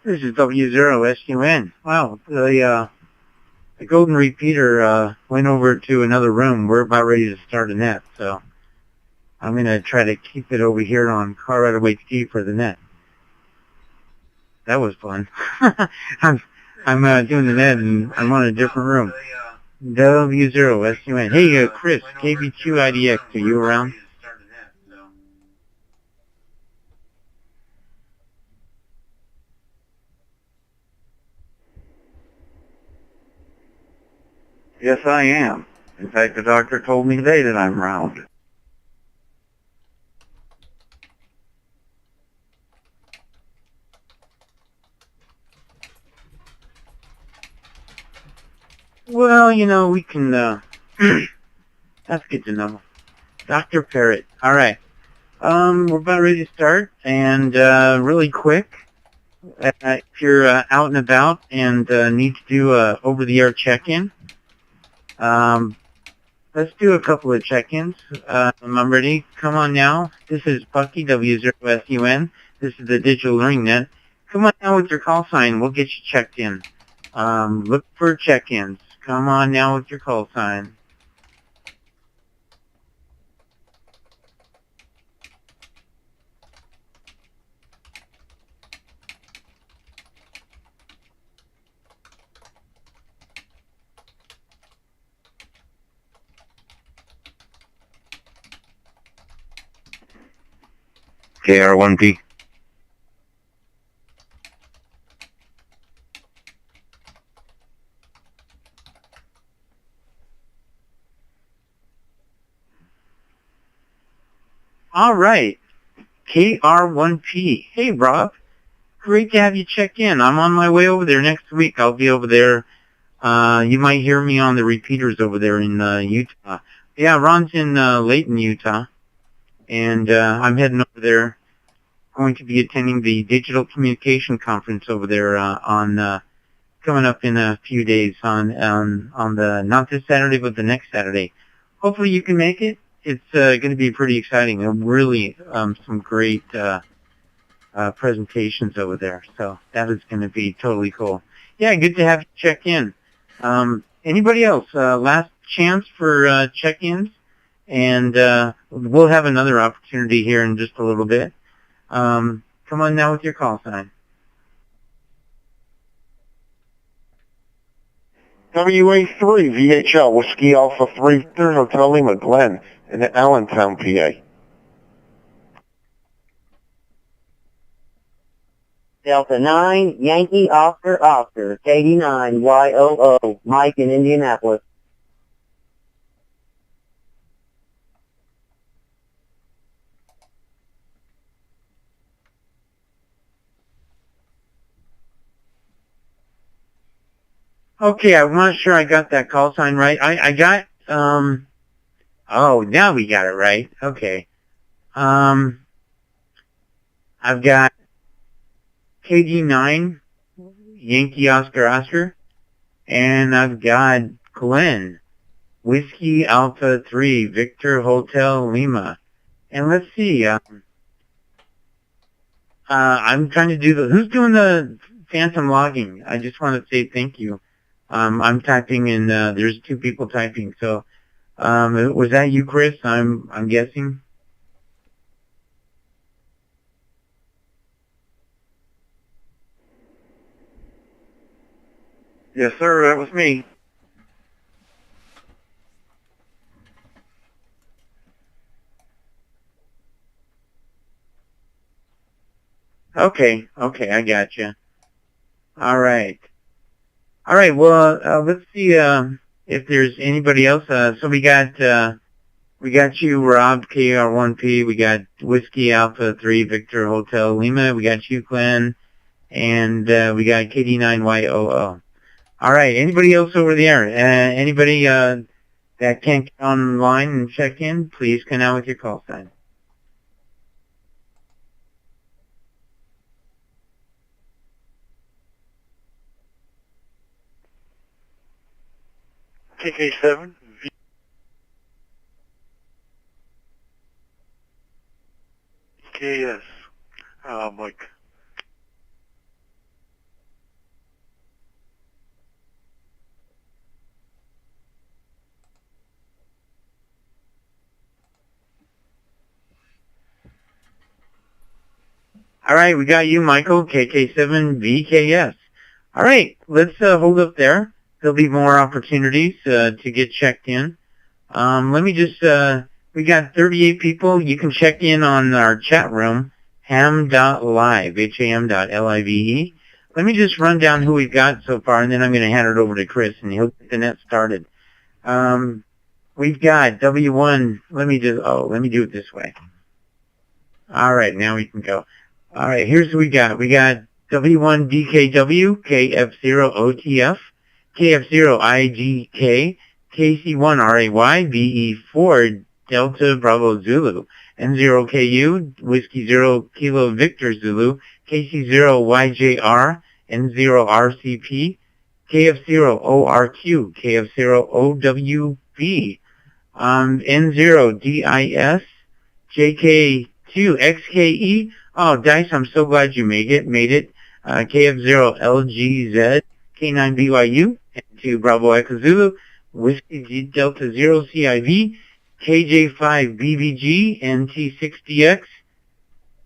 This is W0SUN. Wow, the golden repeater went over to another room. We're about ready to start a net, so I'm going to try to keep it over here on Colorado HD for the net. That was fun. I'm doing the net, and I'm on a different room. W0SUN. Hey, Chris, KB2IDX, are you around? Yes, I am. In fact, the doctor told me today that I'm round. Well, you know, we can, that's good to know. Dr. Parrott. All right. We're about ready to start, and really quick, if you're out and about and need to do a over-the-air check-in, let's do a couple of check-ins. I'm ready. Come on now. This is Bucky, W0SUN. This is the Digital Learning Net. Come on now with your call sign. We'll get you checked in. Look for check-ins. Come on now with your call sign. KR1P. All right. KR1P. Hey, Rob. Great to have you check in. I'm on my way over there next week. I'll be over there. You might hear me on the repeaters over there in Utah. Yeah, Ron's in Layton, Utah. And I'm heading over there. Going to be attending the Digital Communication Conference over there on coming up in a few days on the, not this Saturday, but the next Saturday. Hopefully you can make it. It's going to be pretty exciting. Really some great presentations over there. So that is going to be totally cool. Yeah, good to have you check in. Anybody else? Last chance for check-ins. And we'll have another opportunity here in just a little bit. Come on now with your call sign. WA3 VHL Whiskey Alpha 3 Hotel Lima Glen in Allentown, PA. Delta 9, Yankee Oscar, 89 YOO, Mike in Indianapolis. Okay, I'm not sure I got that call sign right. I got, oh, now we got it right. Okay. I've got KD9, Yankee Oscar, and I've got Glenn, Whiskey Alpha 3, Victor Hotel Lima. And let's see, I'm trying to do who's doing the phantom logging? I just want to say thank you. I'm typing in, there's two people typing, so, was that you, Chris? I'm guessing? Yes, sir, that was me. Okay, I gotcha. All right, well, let's see, if there's anybody else. So we got you, Rob, KR1P, we got Whiskey Alpha 3, Victor Hotel Lima, we got you, Glenn, and, we got KD9YOO. All right, anybody else over there? Anybody, that can't get online and check in, please come out with your call sign. KK7, VKS, Mike. All right, we got you, Michael, KK7VKS. All right, let's hold up there. There'll be more opportunities to get checked in. Let me just, we got 38 people. You can check in on our chat room, ham.live, ham.live. Let me just run down who we've got so far, and then I'm going to hand it over to Chris, and he'll get the net started. We've got W1. Let me do it this way. All right, now we can go. All right, here's what we got. We got W1DKW, KF0OTF, KF0IGK, KC1RAY, BE4 Delta Bravo Zulu, N0KU, Whiskey 0 Kilo Victor Zulu, KC0YJR, N0RCP, KF0ORQ, KF0OWB, N0DIS, JK2XKE. Oh, Dice, I'm so glad you made it. KF0LGZ, K9BYU, N2 Bravo Echo Zulu, Whiskey G Delta 0 CIV, KJ5BBG, NT6DX,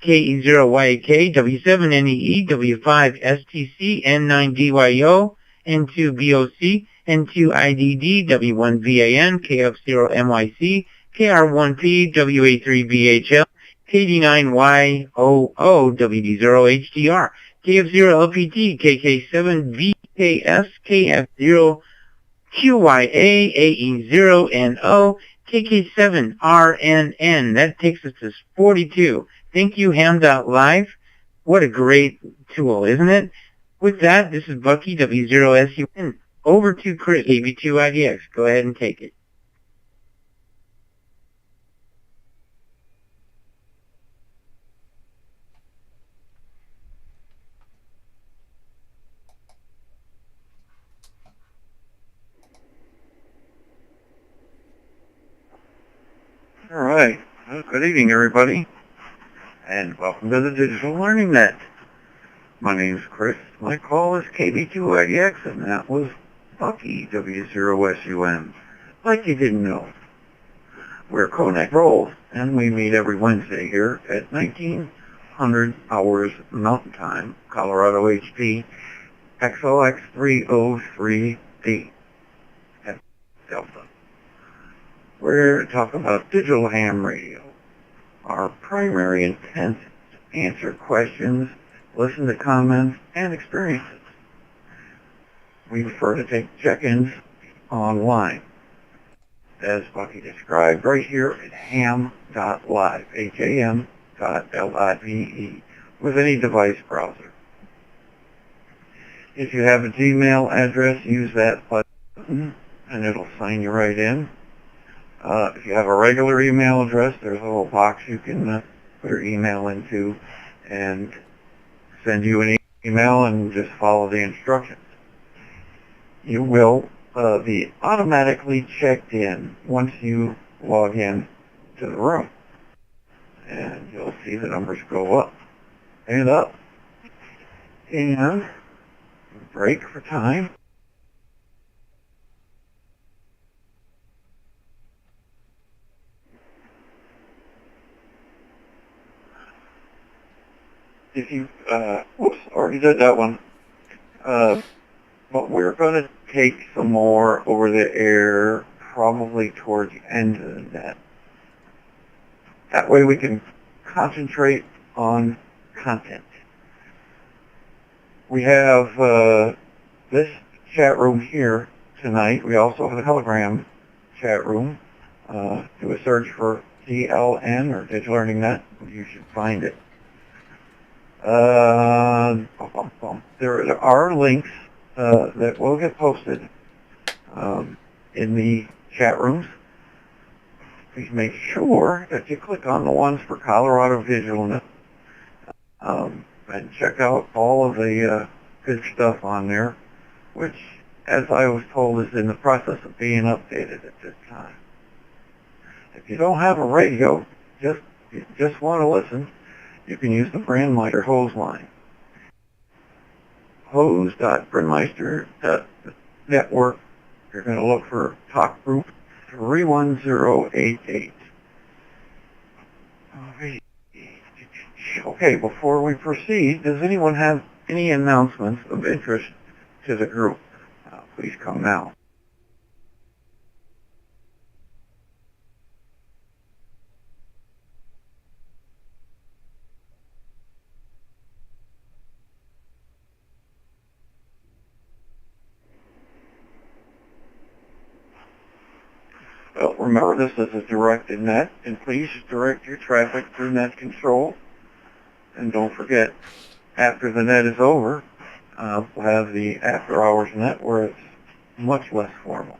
KE0YK, W7NEE, W5STC, N9DYO, N2BOC, N2IDD, W1VAN, KF0MYC, KR1P, WA3BHL, KD9YOO, WD0HDR, KF0LPT, KK7VKS, KF0QYA, AE0NO, KK7RNN. That takes us to 42. Thank you, ham.live. What a great tool, isn't it? With that, this is Bucky, W0SUN. Over to Chris, AB2IDX. Go ahead and take it. All right. Well, good evening, everybody, and welcome to the Digital Learning Net. My name is Chris. My call is KB2IDX, and that was Bucky, W0SUN. Like you didn't know, we're Connect Roll, and we meet every Wednesday here at 1900 hours Mountain Time, Colorado HP, XLX303D at Delta. We're talking about digital ham radio. Our primary intent is to answer questions, listen to comments, and experiences. We prefer to take check-ins online, as Bucky described, right here at ham.live, ham.live, with any device browser. If you have a Gmail address, use that button, and it'll sign you right in. If you have a regular email address, there's a little box you can put your email into and send you an email and just follow the instructions. You will be automatically checked in once you log in to the room. And you'll see the numbers go up and up. And break for time. If you, whoops, already did that one. But we're going to take some more over the air probably towards the end of the net. That way we can concentrate on content. We have this chat room here tonight. We also have a Telegram chat room. Do a search for DLN or Digital Learning Net. You should find it. There are links that will get posted in the chat rooms. Please make sure that you click on the ones for Colorado Digital Net and check out all of the good stuff on there, which, as I was told, is in the process of being updated at this time. If you don't have a radio, just want to listen, you can use the Brandmeister hose line. Hose.brandmeister.network. You're going to look for talk group 31088. Okay, before we proceed, does anyone have any announcements of interest to the group? Please come now. Well, remember this is a directed net, and please direct your traffic through net control. And don't forget, after the net is over, we'll have the after hours net where it's much less formal.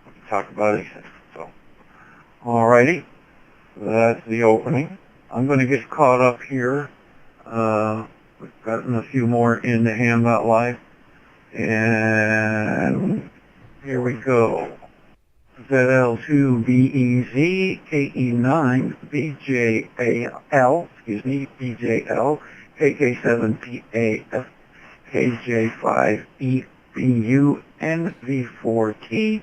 We can talk about anything. So, alrighty, that's the opening. I'm going to get caught up here. We've gotten a few more in the Ham.Live. And here we go. ZL2BEZ, KE9BJAL, BJL, KK7PAF, KJ5EBU, NV4T,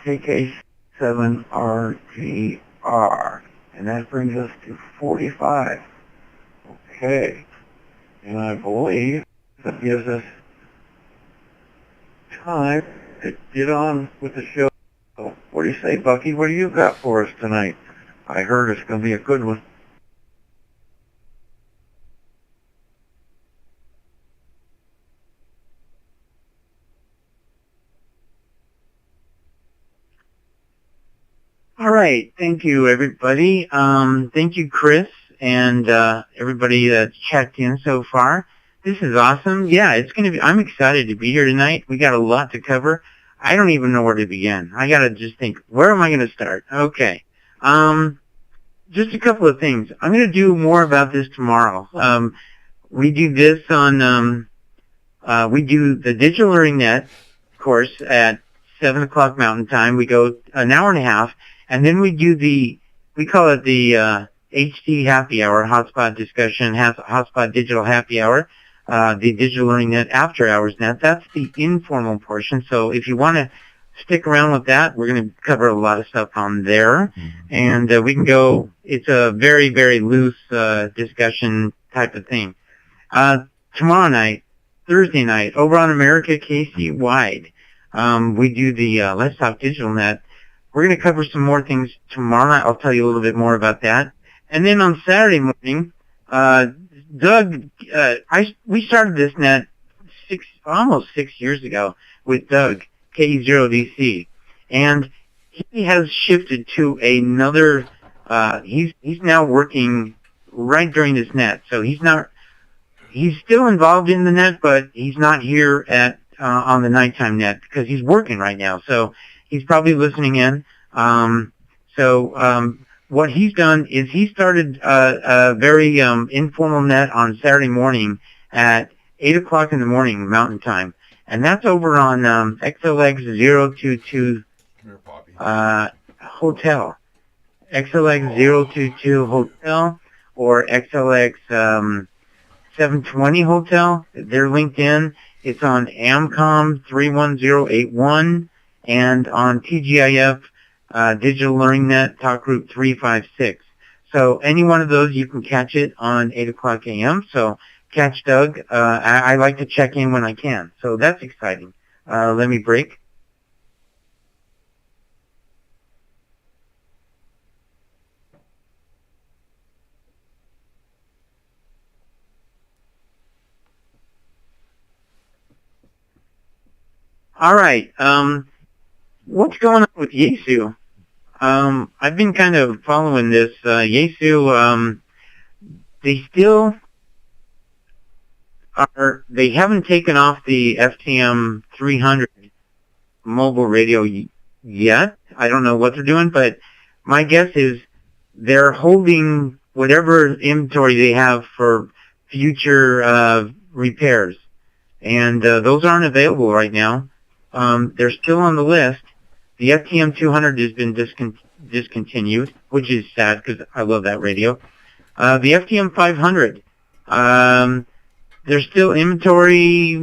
KK7RGR. And that brings us to 45. Okay. And I believe that gives us time to get on with the show. So, what do you say, Bucky? What do you got for us tonight? I heard it's going to be a good one. All right. Thank you, everybody. Thank you, Chris, and everybody that's checked in so far. This is awesome. Yeah, it's going to be, I'm excited to be here tonight. We got a lot to cover. I don't even know where to begin. I got to just think, where am I going to start? Okay. Just a couple of things. I'm going to do more about this tomorrow. We do this on, we do the Digital Learning Net, of course, at 7 o'clock Mountain Time. We go an hour and a half, and then we do we call it the HD Happy Hour, Hotspot Discussion, Hotspot Digital Happy Hour. The Digital Learning Net After Hours Net. That's the informal portion. So if you want to stick around with that, we're going to cover a lot of stuff on there. And we can go, it's a very, very loose discussion type of thing. Tomorrow night, Thursday night, over on America KC Wide, we do the Let's Talk Digital Net. We're going to cover some more things tomorrow night. I'll tell you a little bit more about that. And then on Saturday morning, Doug, we started this net almost 6 years ago with Doug, KE0DC, and he has shifted to another, he's now working right during this net, so he's still involved in the net, but he's not here at, on the nighttime net because he's working right now, so he's probably listening in. What he's done is he started a very informal net on Saturday morning at 8 o'clock in the morning Mountain Time. And that's over on XLX022 Hotel. XLX022 Hotel or XLX 720 Hotel. They're linked in. It's on AMCOM 31081 and on TGIF Digital Learning Net Talk Group 356. So any one of those, you can catch it on 8 o'clock a.m. So catch Doug. I like to check in when I can. So that's exciting. Let me break. All right. What's going on with Yaesu? I've been kind of following this. Yaesu, they still they haven't taken off the FTM 300 mobile radio yet. I don't know what they're doing, but my guess is they're holding whatever inventory they have for future repairs. And those aren't available right now. They're still on the list. The FTM 200 has been discontinued, which is sad because I love that radio. The FTM 500, there's still inventory.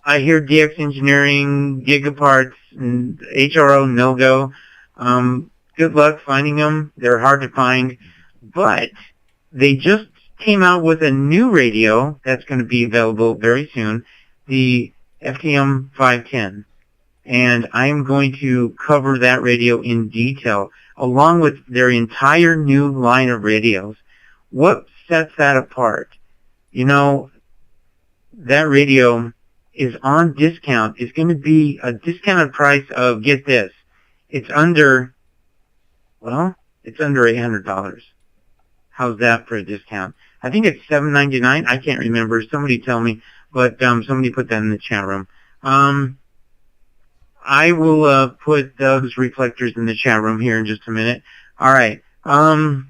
I hear DX Engineering, Gigaparts, and HRO no-go. Good luck finding them. They're hard to find. But they just came out with a new radio that's going to be available very soon, the FTM 510. And I'm going to cover that radio in detail, along with their entire new line of radios. What sets that apart? You know, that radio is on discount. It's going to be a discounted price of, get this, it's under $800. How's that for a discount? I think it's $799. I can't remember. Somebody tell me, but somebody put that in the chat room. I will put those reflectors in the chat room here in just a minute. All right.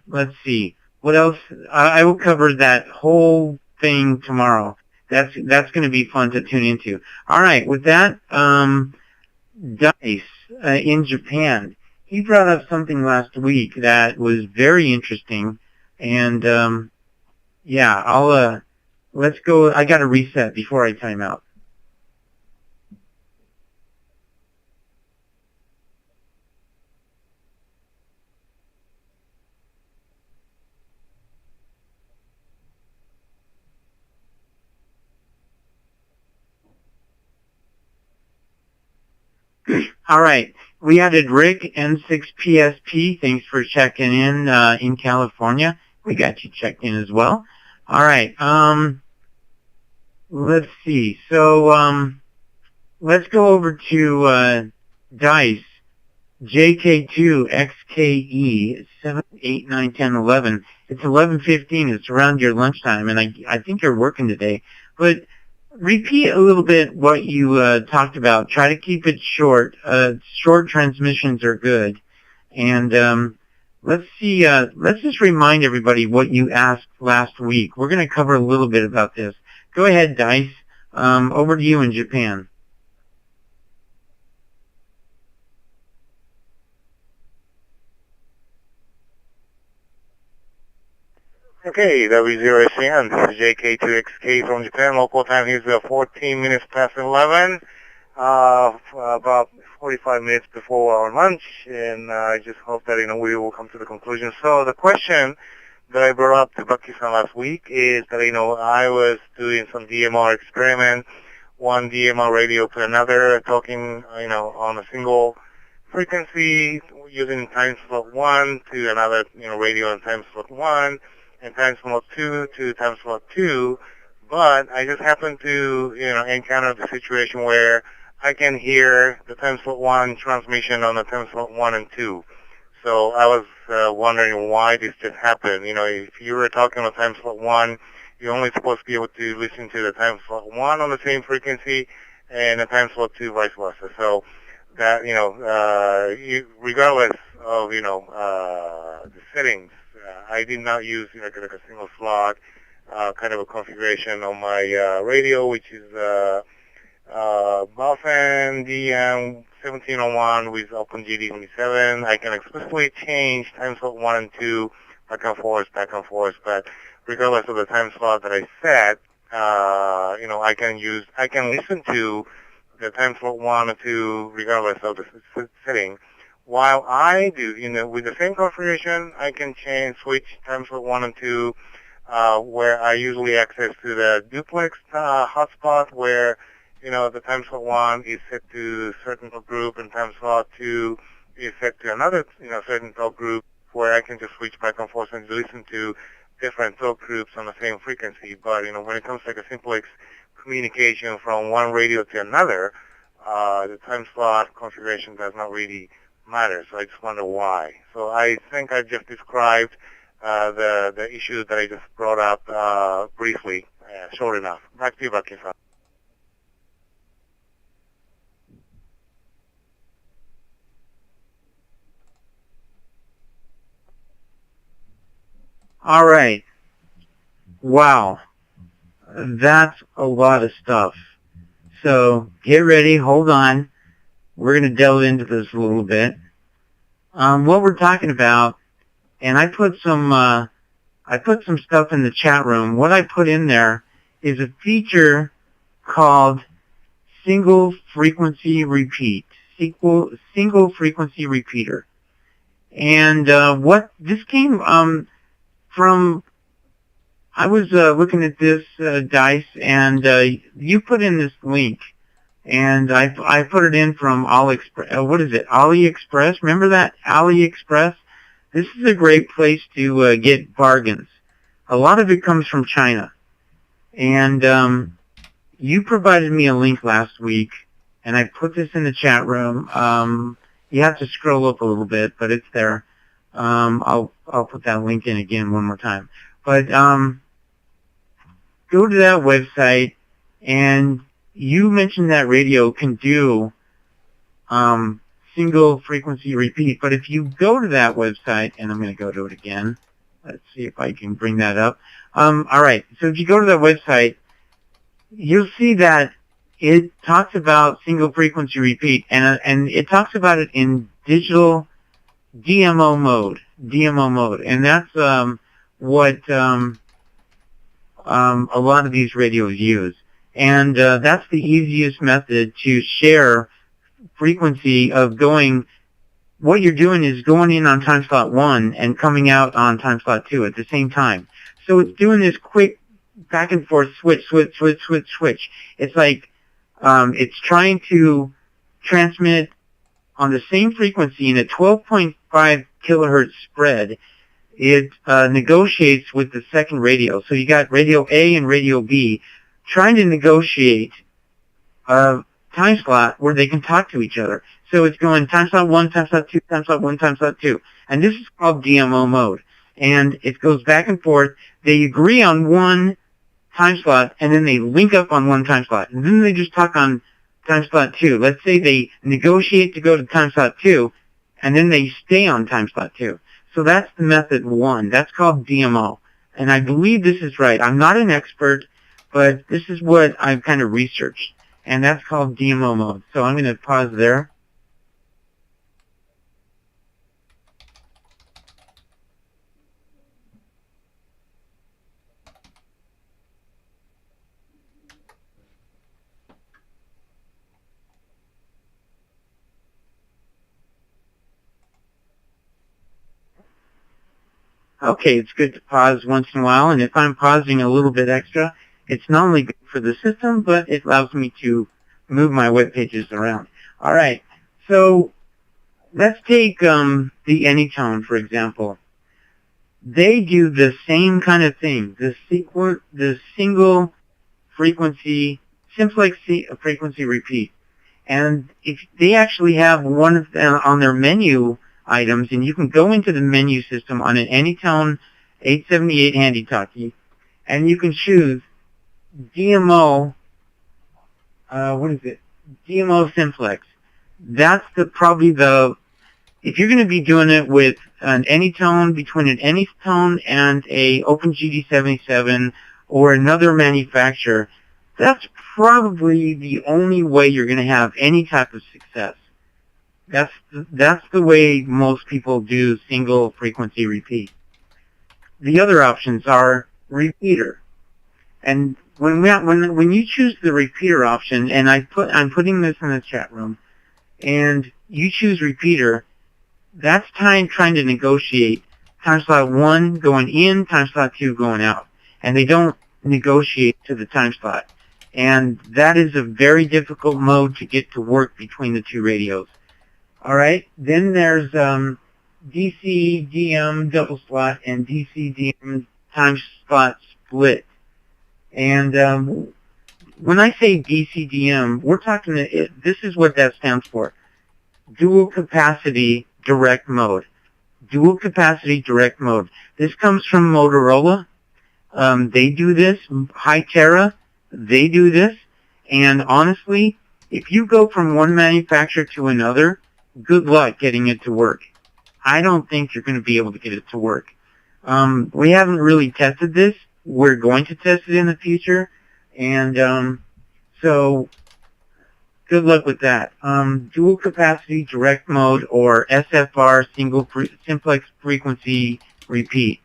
Let's see. What else? I will cover that whole thing tomorrow. That's going to be fun to tune into. All right. With that, Dice in Japan. He brought up something last week that was very interesting, and yeah, let's go. I got to reset before I time out. All right. We added Rick N6PSP. Thanks for checking in California. We got you checked in as well. All right. Let's see. So let's go over to Dice. JK2XKE 7, 8, 9, 10, 11. It's 11:15. It's around your lunchtime, and I think you're working today. But repeat a little bit what you talked about. Try to keep it short. Short transmissions are good. And let's see. Let's just remind everybody what you asked last week. We're going to cover a little bit about this. Go ahead, Dice. Over to you in Japan. Okay, W0SCN, this is JK2XK from Japan. Local time here is 14 minutes past 11, about 45 minutes before our lunch, and I just hope that, we will come to the conclusion. So the question that I brought up to Bucky-san last week is that, I was doing some DMR experiment, one DMR radio to another, talking, on a single frequency, using time slot 1 to another, radio on time slot 1, and time slot 2 to time slot 2, but I just happened to, encounter the situation where I can hear the time slot 1 transmission on the time slot 1 and 2. So I was wondering why this just happened. If you were talking on time slot 1, you're only supposed to be able to listen to the time slot 1 on the same frequency, and the time slot 2 vice versa. So that, regardless of, the settings, I did not use like a single slot kind of a configuration on my radio, which is Balfan DM1701 with OpenGD27. I can explicitly change time slot 1 and 2 back and forth, but regardless of the time slot that I set, I can listen to the time slot 1 and 2 regardless of the setting. While I do, with the same configuration, I can switch time slot 1 and 2, where I usually access to the duplex hotspot, where, the time slot 1 is set to a certain group, and time slot 2 is set to another, certain talk group, where I can just switch back and forth and listen to different talk groups on the same frequency. But, when it comes to like a simplex communication from one radio to another, the time slot configuration does not really matter, so I just wonder why. So I think I just described the issue that I just brought up briefly, short enough. Back to you, Bucky-san. All right. Wow. That's a lot of stuff. So get ready. Hold on. We're going to delve into this a little bit. What we're talking about, and I put some stuff in the chat room. What I put in there is a feature called single frequency repeat, single frequency repeater. And what this came from I was looking at this dice, and you put in this link, and I put it in from AliExpress. What is it? AliExpress? Remember that AliExpress? This is a great place to get bargains. A lot of it comes from China, and you provided me a link last week, and I put this in the chat room. You have to scroll up a little bit, but it's there. I'll put that link in again one more time. But go to that website, and you mentioned that radio can do single frequency repeat. But if you go to that website, and I'm going to go to it again. Let's see if I can bring that up. All right. So if you go to that website, you'll see that it talks about single frequency repeat, and it talks about it in digital DMO mode, and that's what a lot of these radios use, and that's the easiest method to share frequency of going. What you're doing is going in on time slot 1 and coming out on time slot 2 at the same time. So it's doing this quick back and forth switch. It's like it's trying to transmit on the same frequency in a 12.5 kilohertz spread. It negotiates with the second radio. So you got radio A and radio B trying to negotiate a time slot where they can talk to each other. So it's going time slot 1, time slot 2, time slot 1, time slot 2. And this is called DMO mode. And it goes back and forth. They agree on one time slot, and then they link up on one time slot. And then they just talk on time slot 2. Let's say they negotiate to go to time slot 2, and then they stay on time slot 2. So that's the method 1. That's called DMO. And I believe this is right. I'm not an expert, but this is what I've kind of researched. And that's called DMO mode. So I'm going to pause there. Okay, it's good to pause once in a while, and if I'm pausing a little bit extra, it's not only good for the system, but it allows me to move my web pages around. All right, so let's take the Anytone, for example. They do the same kind of thing, the single frequency, simplex frequency repeat. And if they actually have one of them on their menu items, and you can go into the menu system on an Anytone 878 handy talkie, and you can choose DMO, DMO simplex. That's probably if you're going to be doing it with an Anytone, between an Anytone and a OpenGD77 or another manufacturer, that's probably the only way you're going to have any type of success. That's the way most people do single frequency repeat. The other options are repeater. And when you choose the repeater option, and I'm putting this in the chat room, and you choose repeater, that's trying to negotiate time slot 1 going in, time slot 2 going out. And they don't negotiate to the time slot. And that is a very difficult mode to get to work between the two radios. All right, then there's DC-DM double slot and DC-DM time slot split. And when I say DC-DM, we're talking, this is what that stands for. Dual capacity direct mode. Dual capacity direct mode. This comes from Motorola. They do this. Hytera, they do this. And honestly, if you go from one manufacturer to another, good luck getting it to work. I don't think you're going to be able to get it to work. We haven't really tested this. We're going to test it in the future. And so good luck with that. Dual capacity direct mode, or SFR, simplex frequency repeat.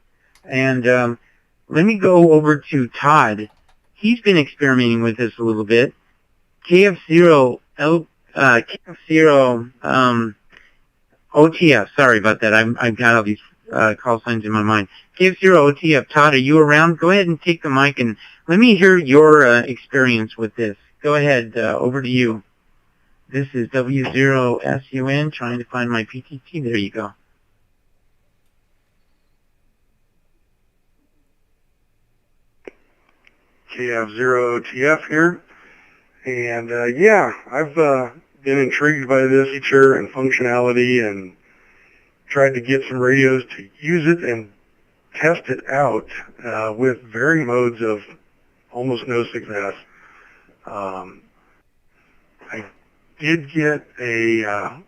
And let me go over to Todd. He's been experimenting with this a little bit. KF0 OTF. Sorry about that. I've got all these call signs in my mind. KF0OTF, Todd, are you around? Go ahead and take the mic and let me hear your experience with this. Go ahead, over to you. This is W0SUN, trying to find my PTT. There you go. KF0OTF here. And yeah, I've been intrigued by this feature and functionality and tried to get some radios to use it and test it out with varying modes of almost no success. I did get a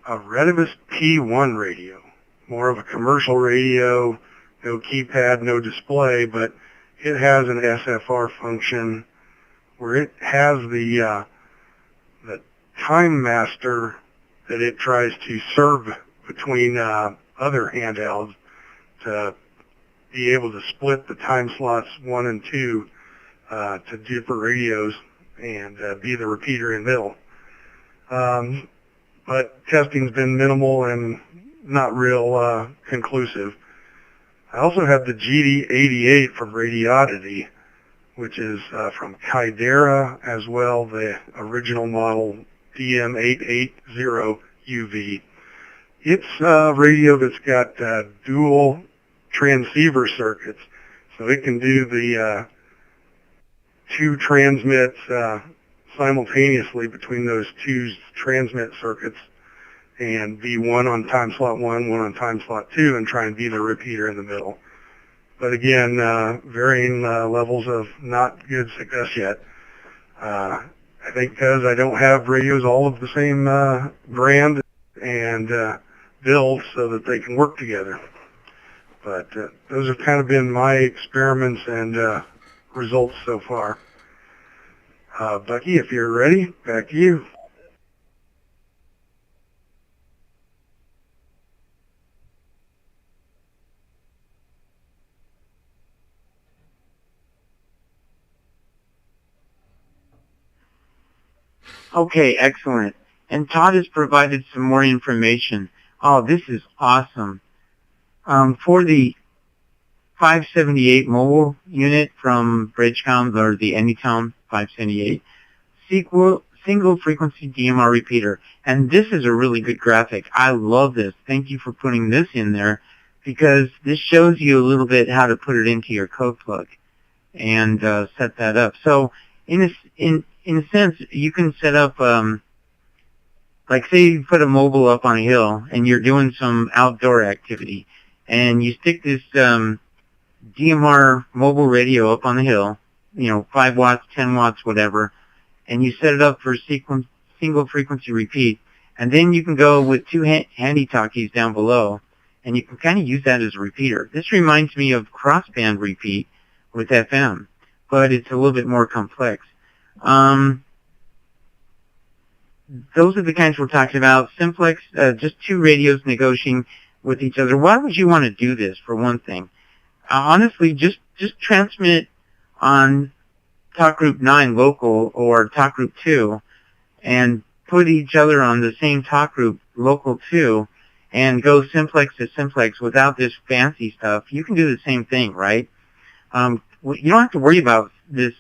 Retevis P1 radio, more of a commercial radio, no keypad, no display, but it has an SFR function where it has the time master that it tries to serve between other handhelds to be able to split the time slots 1 and 2 to different radios and be the repeater in the middle. But testing's been minimal and not real conclusive. I also have the GD88 from Radioddity, which is from Kydera as well, the original model DM880UV. It's a radio that's got dual transceiver circuits, so it can do the 2 transmits simultaneously between those 2 transmit circuits and be one on time slot 1, one on time slot 2, and try and be the repeater in the middle. But again, varying levels of not good success yet. I think because I don't have radios all of the same brand and build so that they can work together. But those have kind of been my experiments and results so far. Bucky, if you're ready, back to you. Okay, excellent. And Todd has provided some more information. Oh, this is awesome. For the 578 mobile unit from Bridgecom, or the Anytown 578, single frequency DMR repeater. And this is a really good graphic. I love this. Thank you for putting this in there, because this shows you a little bit how to put it into your code plug and set that up. So in a sense, you can set up, like say you put a mobile up on a hill and you're doing some outdoor activity, and you stick this DMR mobile radio up on the hill, 5 watts, 10 watts, whatever, and you set it up for single frequency repeat, and then you can go with 2 handy talkies down below, and you can kind of use that as a repeater. This reminds me of crossband repeat with FM, but it's a little bit more complex. Those are the kinds we're talking about. Simplex, just 2 radios negotiating with each other. Why would you want to do this, for one thing? Honestly, just transmit on talk group 9 local or talk group 2 and put each other on the same talk group local 2 and go simplex to simplex without this fancy stuff. You can do the same thing, right? You don't have to worry about this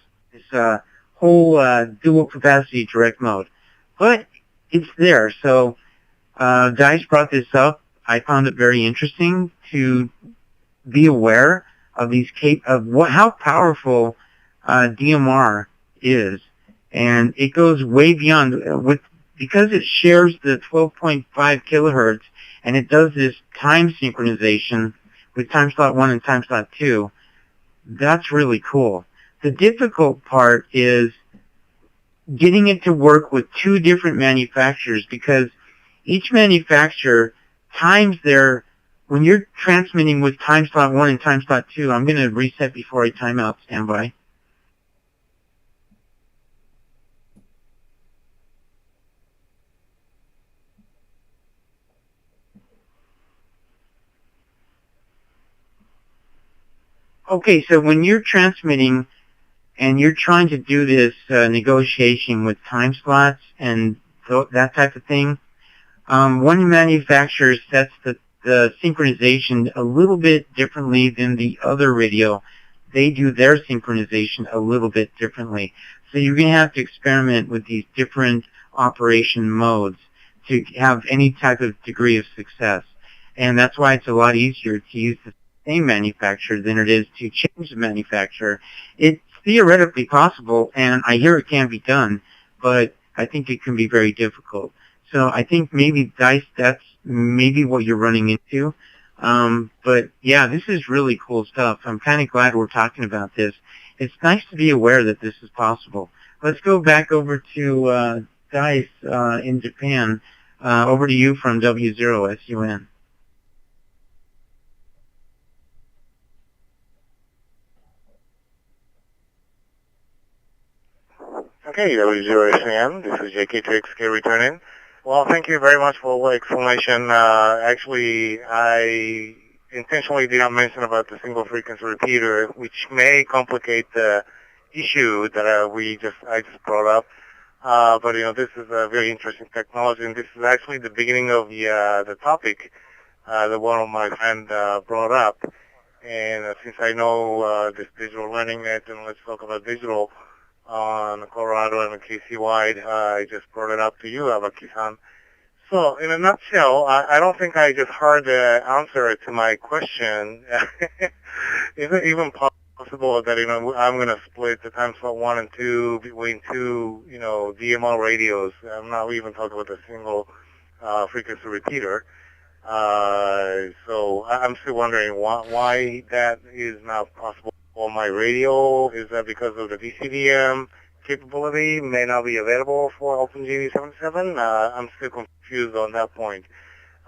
whole dual capacity direct mode, but it's there. So Dice brought this up. I found it very interesting to be aware of these how powerful DMR is, and it goes way beyond because it shares the 12.5 kilohertz, and it does this time synchronization with time slot 1 and time slot 2. That's really cool. The difficult part is getting it to work with 2 different manufacturers, because each manufacturer times when you're transmitting with time slot 1 and time slot 2, I'm going to reset before I time out. Stand by. Okay, so when you're transmitting and you're trying to do this negotiation with time slots and that type of thing, one manufacturer sets the the synchronization a little bit differently than the other radio. They do their synchronization a little bit differently. So you're going to have to experiment with these different operation modes to have any type of degree of success. And that's why it's a lot easier to use the same manufacturer than it is to change the manufacturer. It's theoretically possible, and I hear it can be done, but I think it can be very difficult. So I think maybe DICE, that's maybe what you're running into. But yeah, this is really cool stuff. I'm kind of glad we're talking about this. It's nice to be aware that this is possible. Let's go back over to DICE in Japan. Over to you from W0SUN. Okay, W0SUN, this is JK2XK returning. Well, thank you very much for the explanation. Actually, I intentionally did not mention about the single frequency repeater, which may complicate the issue that I just brought up. But this is a very interesting technology, and this is actually the beginning of the topic that one of my friends brought up. And since I know this digital learning net, and let's talk about digital on Colorado and KC-wide, I just brought it up to you, Abaki-san. So, in a nutshell, I don't think I just heard the answer to my question. Is it even possible that, I'm going to split the time slot 1 and 2 between two, DMO radios? I'm not even talking about a single frequency repeater. So I'm still wondering why that is not possible on my radio. Is that because of the DCDM capability may not be available for OpenGD77? I'm still confused on that point.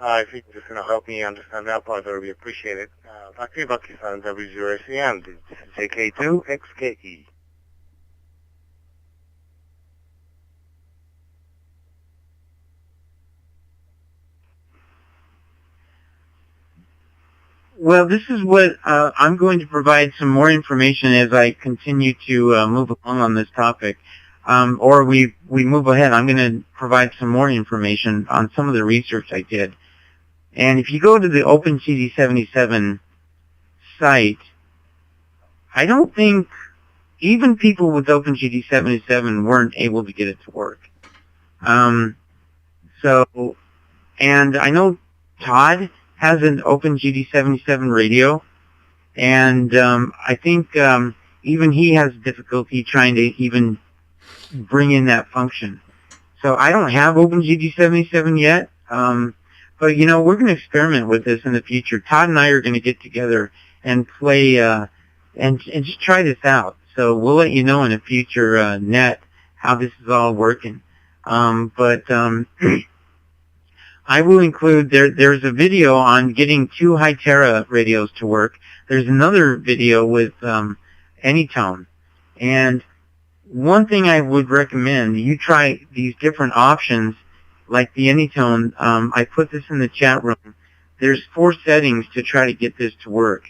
If you can just help me understand that part, that would be appreciated. Back to you, Baki-san, W0SUN. This is JK2XKE. Well, this is what I'm going to provide some more information as I continue to move along on this topic. Or we move ahead. I'm going to provide some more information on some of the research I did. And if you go to the OpenGD77 site, I don't think even people with OpenGD77 weren't able to get it to work. And I know Todd has an OpenGD77 radio, and I think even he has difficulty trying to even bring in that function. So I don't have OpenGD77 yet, but we're going to experiment with this in the future. Todd and I are going to get together and play and just try this out. So we'll let you know in a future net how this is all working. I will include, there's a video on getting 2 Hytera radios to work. There's another video with Anytone. And one thing I would recommend, you try these different options like the Anytone. I put this in the chat room. There's 4 settings to try to get this to work.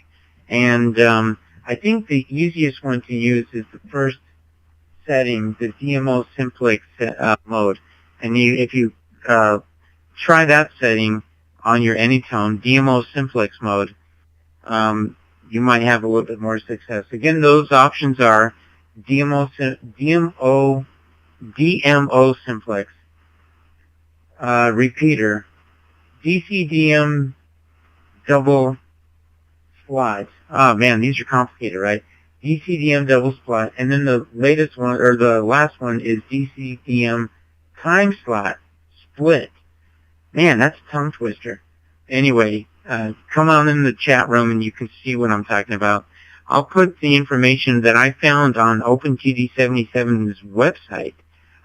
And I think the easiest one to use is the first setting, the DMO Simplex mode. And if you try that setting on your Anytone, DMO Simplex mode, you might have a little bit more success. Again, those options are DMO Simplex, repeater, DCDM double slot. Oh man, these are complicated, right? DCDM double slot, and then the latest one, or the last one, is DCDM time slot split. Man, that's a tongue twister. Anyway, come on in the chat room and you can see what I'm talking about. I'll put the information that I found on OpenGD77's website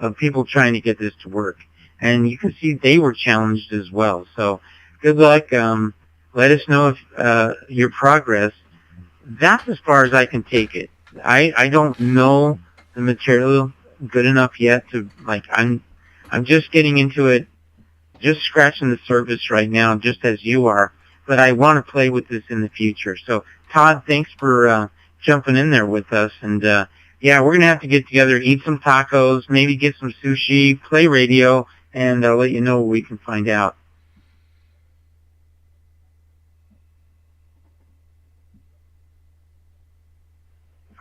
of people trying to get this to work. And you can see they were challenged as well. So good luck. Let us know if your progress. That's as far as I can take it. I don't know the material good enough yet to, I'm just getting into it, just scratching the surface right now, just as you are. But I want to play with this in the future. So, Todd, thanks for jumping in there with us. And, yeah, we're going to have to get together, eat some tacos, maybe get some sushi, play radio, and I'll let you know what we can find out.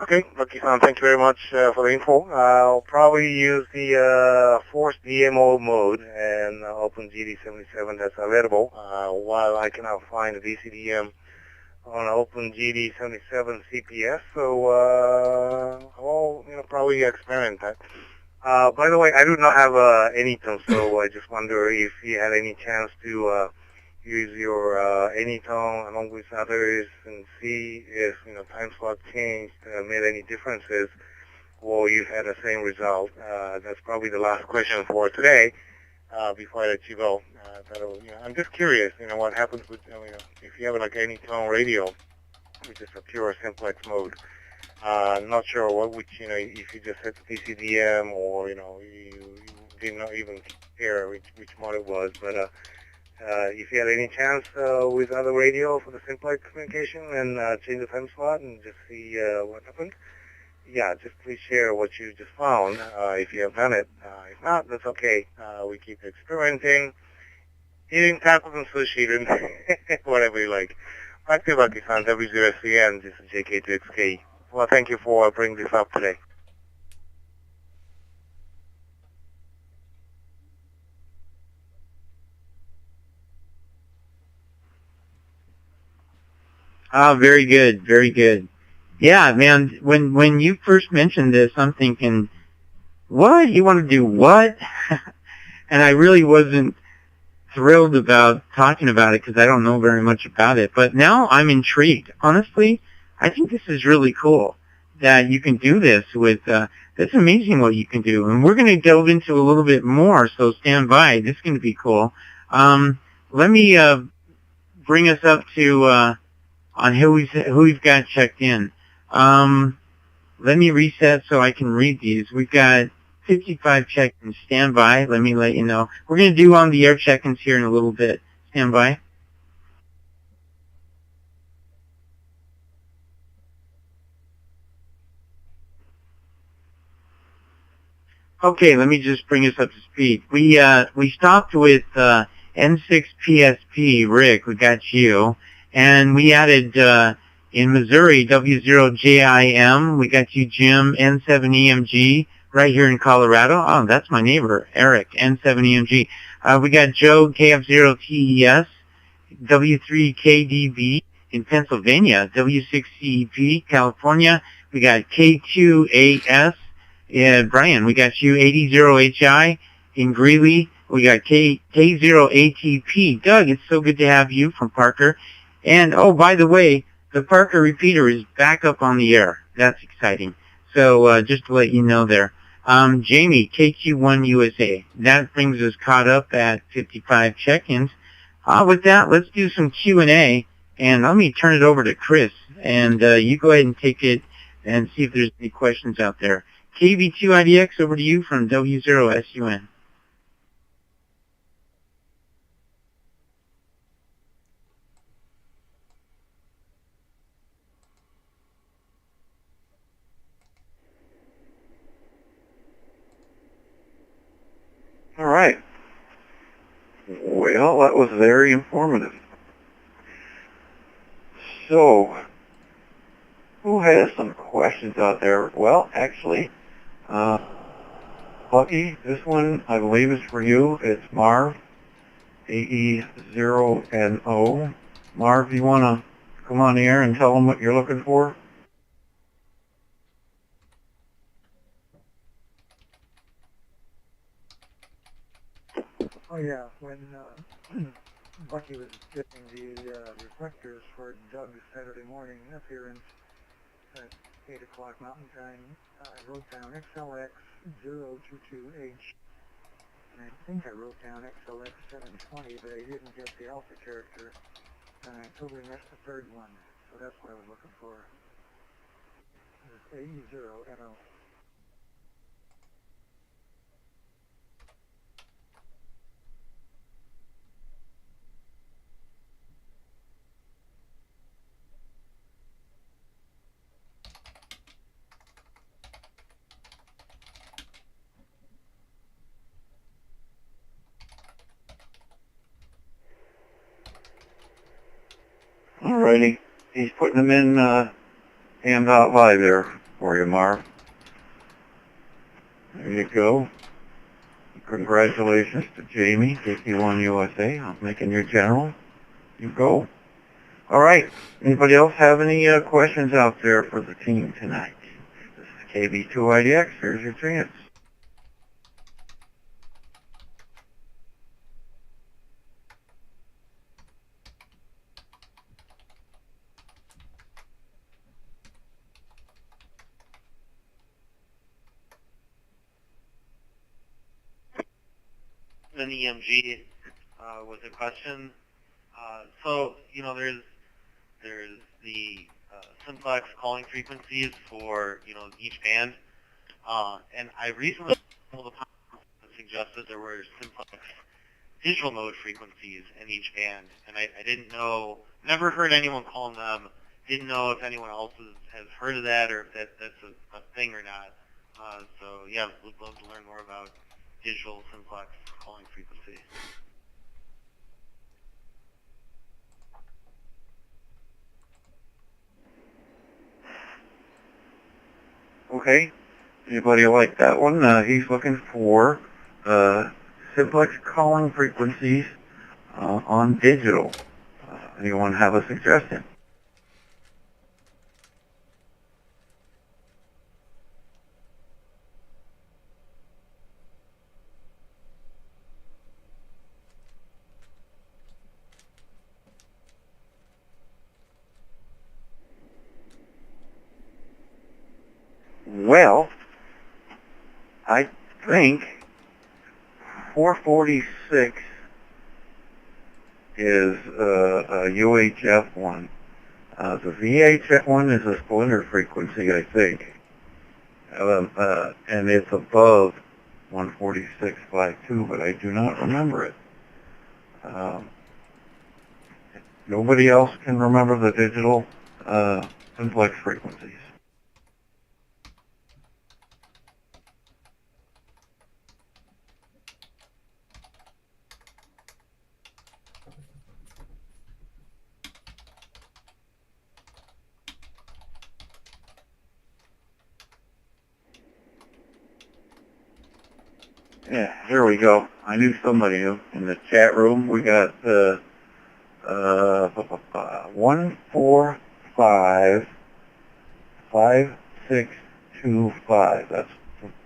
Okay, Lucky-san, thank you very much for the info. I'll probably use the forced DMO mode and OpenGD77 that's available while I cannot find the DCDM on OpenGD77 CPS. So I'll probably experiment that. By the way, I do not have Anytone, so I just wonder if you had any chance to use your Anytone along with others and see if time slot changed made any differences, or you had the same result. That's probably the last question for today. Before I let you go, I'm just curious. What happens with if you have like Anytone radio, which is a pure simplex mode. I'm not sure if you just set the PCDM or you did not even care which mode it was, but if you had any chance with other radio for the simplex communication and change the time slot and just see what happened, yeah, just please share what you just found if you have done it. If not, that's okay. We keep experimenting, eating tacos and sushi, and whatever you like. Back to Lucky-san, W0SCN, this is JK2XK. Well, thank you for bringing this up today. Ah, very good, very good. Yeah, man, when you first mentioned this, I'm thinking, what? You want to do what? And I really wasn't thrilled about talking about it because I don't know very much about it. But now I'm intrigued. Honestly, I think this is really cool that you can do this with, that's amazing what you can do. And we're going to delve into a little bit more, so stand by. This is going to be cool. Let me bring us up to on who we've got checked in. Let me reset so I can read these. We've got 55 check-ins. Stand by. Let me let you know. We're going to do on-the-air check-ins here in a little bit. Stand by. Okay, let me just bring us up to speed. We stopped with N6PSP, Rick. We got you. And we added in Missouri, W0JIM. We got you, Jim, N7EMG. Right here in Colorado. Oh, that's my neighbor, Eric, N7EMG. We got Joe, KF0TES, W3KDB in Pennsylvania, W6CEP, California. We got K2AS, Brian, we got you, 80HI in Greeley. We got K0ATP. Doug, it's so good to have you from Parker. And, oh, by the way, the Parker repeater is back up on the air. That's exciting. So just to let you know there. Jamie, KQ1 USA. That brings us caught up at 55 check-ins. With that, let's do some Q&A, and let me turn it over to Chris, and you go ahead and take it and see if there's any questions out there. KB2IDX, over to you from W0SUN. All right. Well, that was very informative. So, who has some questions out there? Well, actually, Lucky, this one I believe is for you. It's Marv, AE0NO. Marv, you want to come on the air and tell them what you're looking for? Oh yeah, when Bucky was getting the reflectors for Doug's Saturday morning appearance at 8 o'clock Mountain Time, I wrote down XLX022H, and I think I wrote down XLX720, but I didn't get the alpha character, and I totally missed the third one, so that's what I was looking for. It's AE0NO. Alrighty. He's putting them in Handout Live there. for you, Marv. There you go. Congratulations to Jamie, JP1 USA, on making your general. You go. All right. Anybody else have any questions out there for the team tonight? This is KB2IDX. Here's your chance. An EMG was a question. So, you know, there's the simplex calling frequencies for, you know, each band. And I recently suggested there were simplex digital mode frequencies in each band. And I didn't know, never heard anyone calling them, didn't know if anyone else has heard of that or if that's a thing or not. So, yeah, would love to learn more about digital simplex calling frequency. Okay. Anybody like that one? He's looking for simplex calling frequencies on digital. Anyone have a suggestion? Well, I think 446 is a UHF one. The VHF one is a splinter frequency, I think. And it's above 146.52, but I do not remember it. Nobody else can remember the digital simplex frequencies. Yeah, here we go. I knew somebody knew. In the chat room, we got 145 5625. That's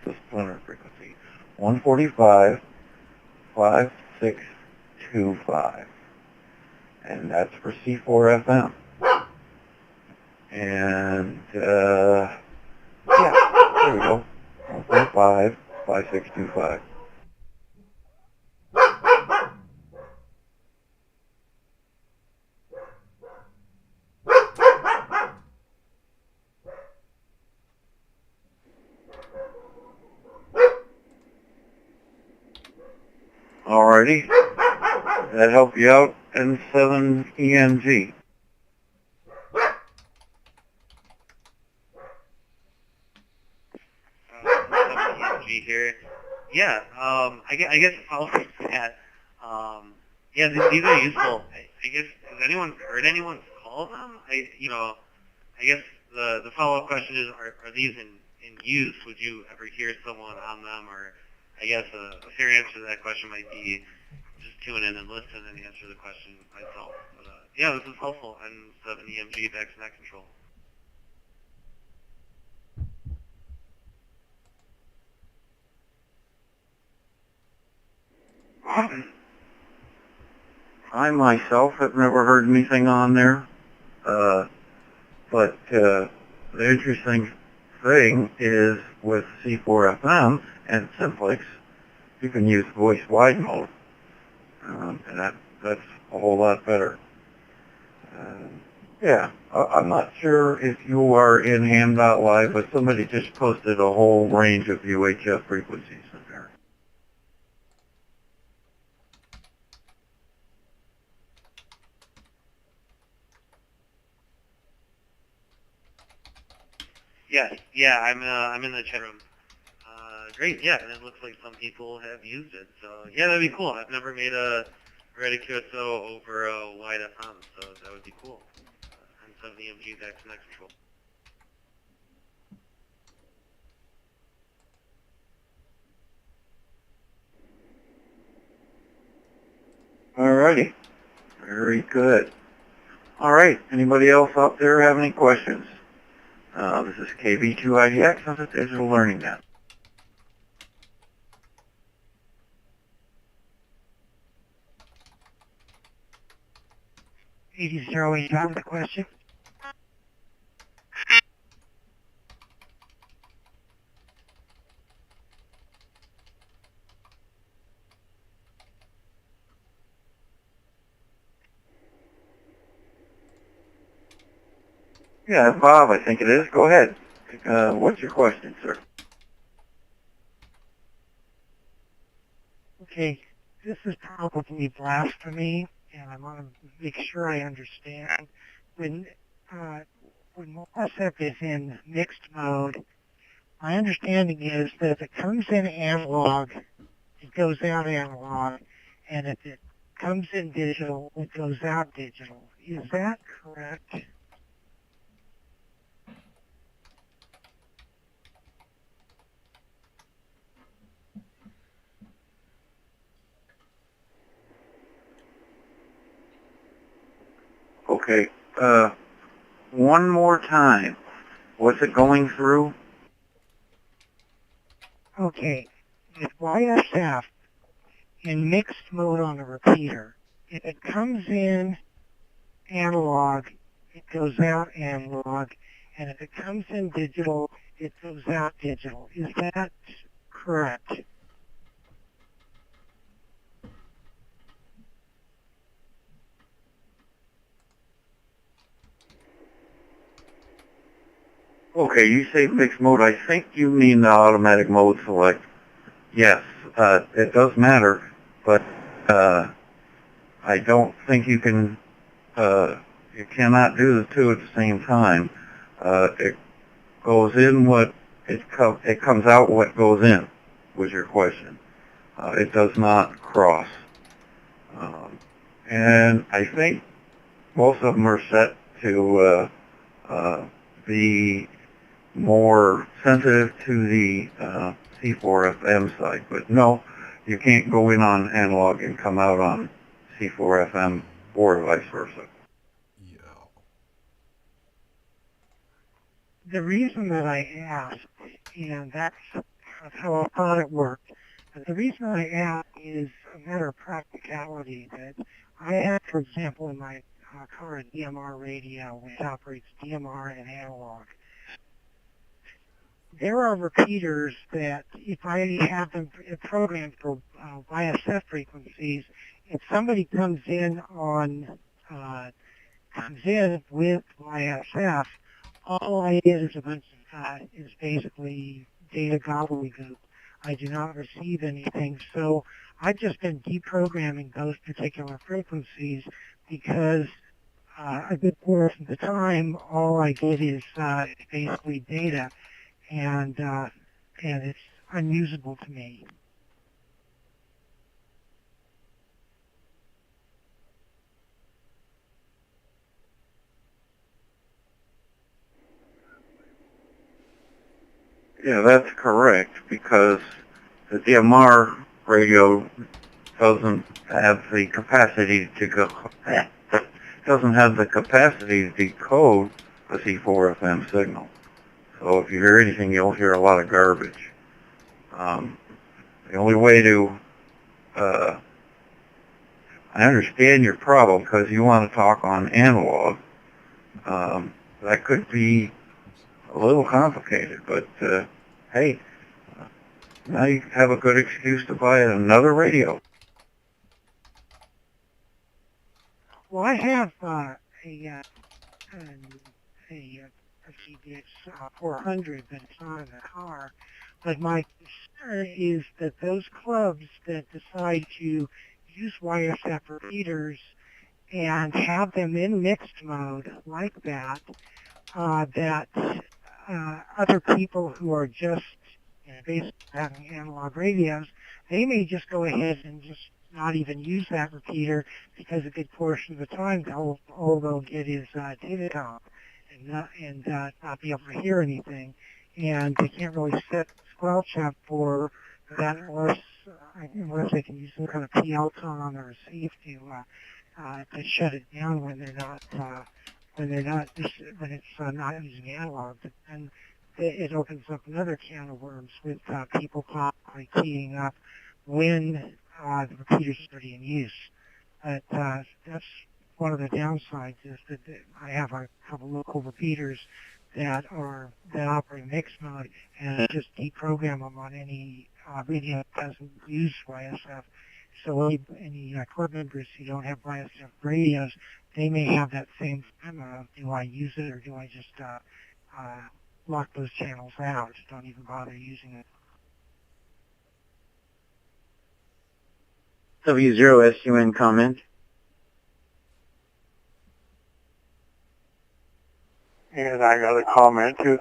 the splinter frequency. 145 5625. And that's for C4 FM. And yeah, there we go. 145 5625. Alrighty. That help you out? N7 EMG. EMG here. Yeah, I guess following that, yeah, these are useful. I guess, has anyone heard anyone call them? I guess the follow-up question is, are these in use? Would you ever hear someone on them? Or I guess a fair answer to that question might be just tune in and listen and answer the question myself. But yeah, this is helpful. And 7 EMG back to net control. I myself have never heard anything on there. But the interesting thing is with C4 FM and simplex, you can use voice wide mode. And that's a whole lot better. Yeah, I'm not sure if you are in Ham.live, but somebody just posted a whole range of UHF frequencies in there. Yeah, I'm in the chat room. Great, yeah, and it looks like some people have used it. So yeah, that'd be cool. I've never made a Ready QSO over a wide FM, so that would be cool. And 7 EMG back to net control. Alrighty. Very good. All right. Anybody else out there have any questions? This is KV2IDX on the Digital Learning Net. you have the question? Yeah, Bob, I think it is. Go ahead. What's your question, sir? Okay, this is probably blasphemy, and I want to make sure I understand. When WhatsApp is in mixed mode, my understanding is that if it comes in analog, it goes out analog, and if it comes in digital, it goes out digital. Is that correct? Okay. One more time. What's it going through? Okay, with YSF in mixed mode on a repeater, if it comes in analog, it goes out analog, and if it comes in digital, it goes out digital. Is that correct? Okay, you say mixed mode. I think you mean the automatic mode select. Yes, it does matter, but I don't think you can. You cannot do the two at the same time. It goes in what it comes out what goes in. Was your question? It does not cross. And I think most of them are set to be more sensitive to the C4FM side. But no, you can't go in on analog and come out on C4FM or vice versa. The reason that I asked, and that's how I thought it worked, but the reason I asked is a matter of practicality. That I have, for example, in my car a DMR radio, which operates DMR and analog. There are repeaters that, if I have them programmed for YSF frequencies, if somebody comes in with YSF, all I get is a bunch of is basically data gobbledygook. I do not receive anything, so I've just been deprogramming those particular frequencies because a good portion of the time, all I get is basically data, and it's unusable to me. Yeah, that's correct, because the DMR radio doesn't have the capacity to decode a C4FM signal. So if you hear anything, you'll hear a lot of garbage. The only way to I understand your problem because you want to talk on analog. That could be a little complicated, but hey, now you have a good excuse to buy another radio. Well, I have a CBX 400, but it's not in the car. But my concern is that those clubs that decide to use YSF repeaters and have them in mixed mode like that, other people who are just basically having analog radios, they may just go ahead and just not even use that repeater because a good portion of the time all they'll get is data comp and not be able to hear anything. And they can't really set squelch up for that, or if they can use some kind of PL tone on the receive to shut it down when they're not when it's not using analog. But then it opens up another can of worms with people possibly keying up when the repeater's already in use. But that's one of the downsides is that I have a couple local repeaters that operate mixed mode, and just deprogram them on any radio that doesn't use YSF. So any club members who don't have YSF radios, they may have that same dilemma of, do I use it or do I just lock those channels out? Don't even bother using it. W0SUN comment. And I got a comment too.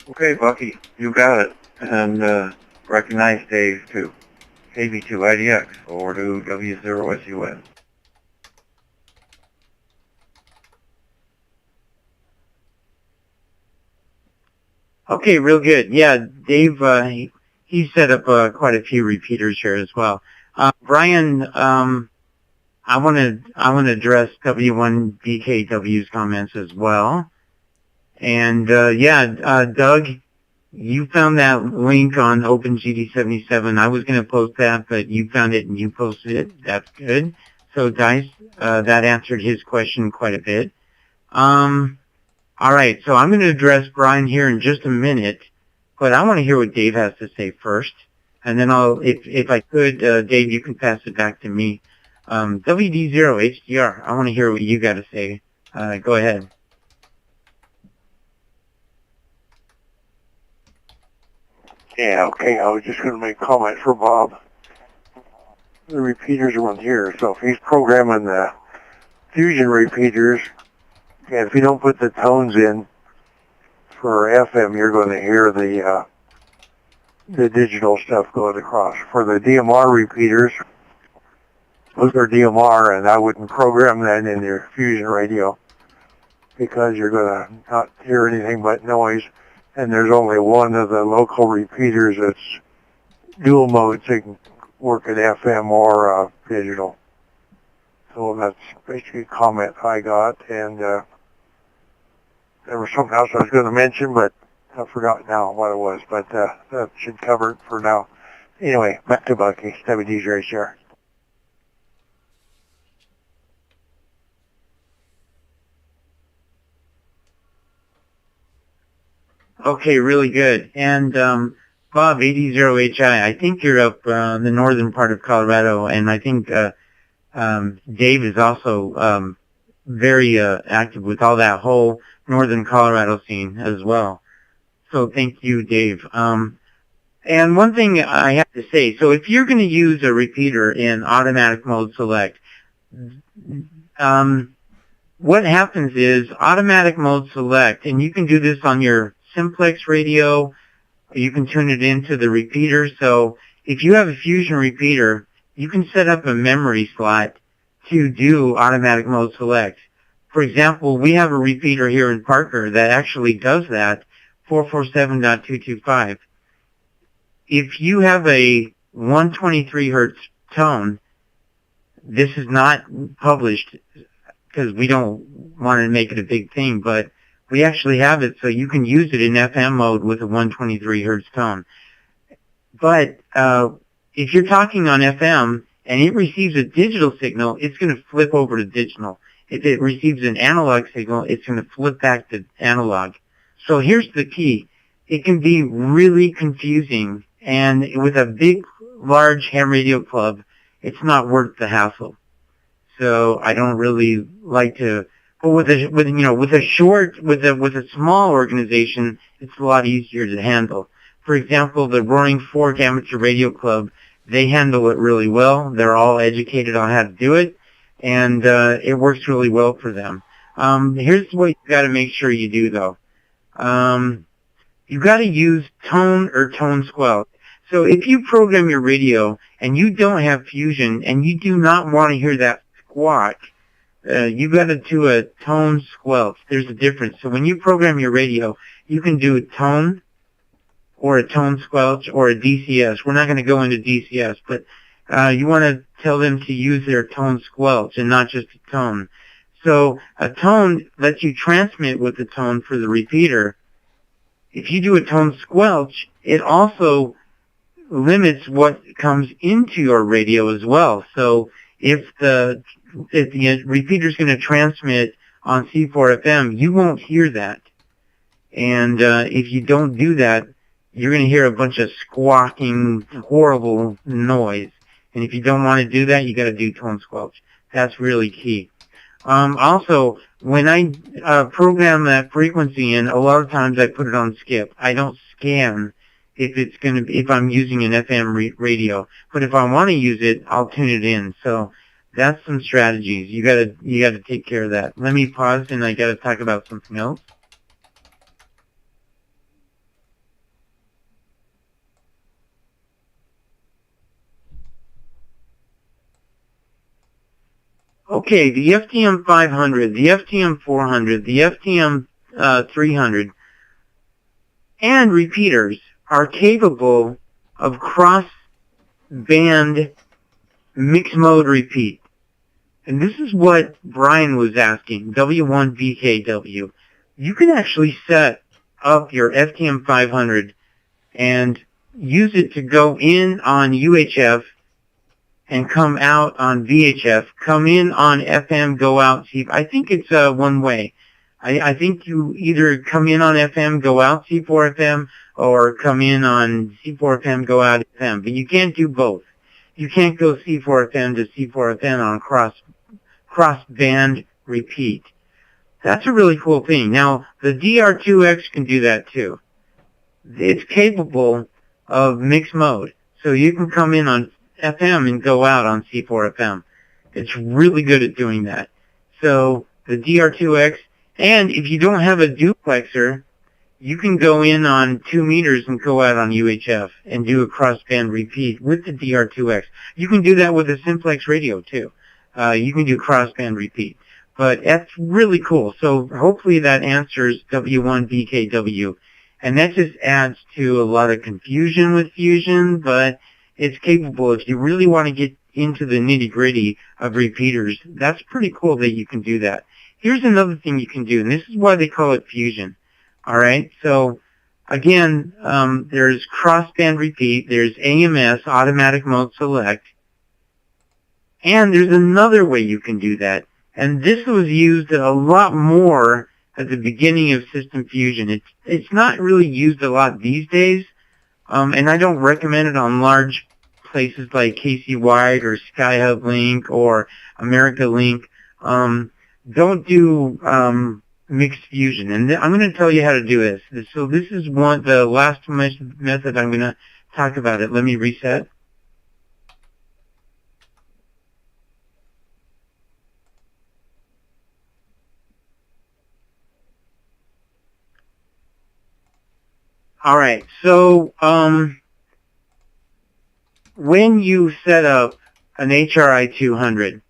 Okay, Bucky, you got it. And recognize Dave too. KB2IDX or to W0SUN. Okay, real good. Yeah, Dave, he set up quite a few repeaters here as well. Brian, I want to address W1BKW's comments as well. And Doug, you found that link on OpenGD77. I was going to post that, but you found it and you posted it. That's good. So, guys, that answered his question quite a bit. All right, so I'm going to address Brian here in just a minute, but I want to hear what Dave has to say first, and then if I could, Dave, you can pass it back to me. WD0HDR, I want to hear what you got to say. Go ahead. Yeah, okay, I was just going to make a comment for Bob. The repeaters run here, so if he's programming the fusion repeaters, and if you don't put the tones in for FM, you're going to hear the digital stuff going across. For the DMR repeaters, those are DMR, and I wouldn't program that in your fusion radio because you're going to not hear anything but noise. And there's only one of the local repeaters that's dual mode, so you can work at FM or digital. So that's basically a comment I got, and there was something else I was going to mention, but I forgot now what it was, but that should cover it for now. Anyway, back to Bucky, WD0HDR. Okay, really good. And Bob, 80HI, I think you're up the northern part of Colorado, and I think Dave is also very active with all that whole northern Colorado scene as well. So thank you, Dave. And one thing I have to say, so if you're going to use a repeater in automatic mode select, what happens is automatic mode select, and you can do this on your simplex radio, you can tune it into the repeater. So if you have a fusion repeater, you can set up a memory slot to do automatic mode select. For example, we have a repeater here in Parker that actually does that, 447.225. If you have a 123 hertz tone, this is not published because we don't want to make it a big thing, but we actually have it so you can use it in FM mode with a 123 hertz tone. But if you're talking on FM and it receives a digital signal, it's going to flip over to digital. If it receives an analog signal, it's going to flip back to analog. So here's the key. It can be really confusing, and with a big, large ham radio club, it's not worth the hassle. So I don't really like to. But with a small organization, it's a lot easier to handle. For example, the Roaring Fork Amateur Radio Club, they handle it really well. They're all educated on how to do it, and it works really well for them. Here's what you got to make sure you do, though. You got to use tone or tone squelch. So if you program your radio and you don't have fusion and you do not want to hear that squawk, you got to do a tone squelch. There's a difference. So when you program your radio, you can do a tone or a tone squelch or a DCS. We're not going to go into DCS, but you want to tell them to use their tone squelch and not just a tone. So a tone lets you transmit with the tone for the repeater. If you do a tone squelch, it also limits what comes into your radio as well. So if the repeater's going to transmit on C4FM, you won't hear that. And if you don't do that, you're going to hear a bunch of squawking, horrible noise. And if you don't want to do that, you got to do tone squelch. That's really key. Also, when I program that frequency in, a lot of times I put it on skip. I don't scan if I'm using an FM radio. But if I want to use it, I'll tune it in. So that's some strategies. You gotta take care of that. Let me pause, and I gotta talk about something else. Okay, the FTM 500, the FTM 400, the FTM 300, and repeaters are capable of cross-band mixed mode repeat. And this is what Brian was asking, W1BKW. You can actually set up your FTM 500 and use it to go in on UHF and come out on VHF, come in on FM, go out. I think it's one way. I think you either come in on FM, go out C4FM, or come in on C4FM, go out FM. But you can't do both. You can't go C4FM to C4FM on cross-band repeat. That's a really cool thing. Now, the DR2X can do that too. It's capable of mixed mode. So you can come in on FM and go out on C4FM. It's really good at doing that. So the DR2X, and if you don't have a duplexer, you can go in on 2 meters and go out on UHF and do a crossband repeat with the DR2X. You can do that with a simplex radio too. You can do crossband repeat. But that's really cool. So hopefully that answers W1BKW. And that just adds to a lot of confusion with Fusion, but it's capable. If you really want to get into the nitty-gritty of repeaters, that's pretty cool that you can do that. Here's another thing you can do, and this is why they call it Fusion. All right? So, again, there's crossband repeat, there's AMS, automatic mode select, and there's another way you can do that. And this was used a lot more at the beginning of System Fusion. It's not really used a lot these days, and I don't recommend it on large places like KC Wide or Skyhub Link or America Link. Don't do mixed fusion, and I'm going to tell you how to do this. So this is the last method I'm going to talk about it. Let me reset. All right, so when you set up an HRI 200,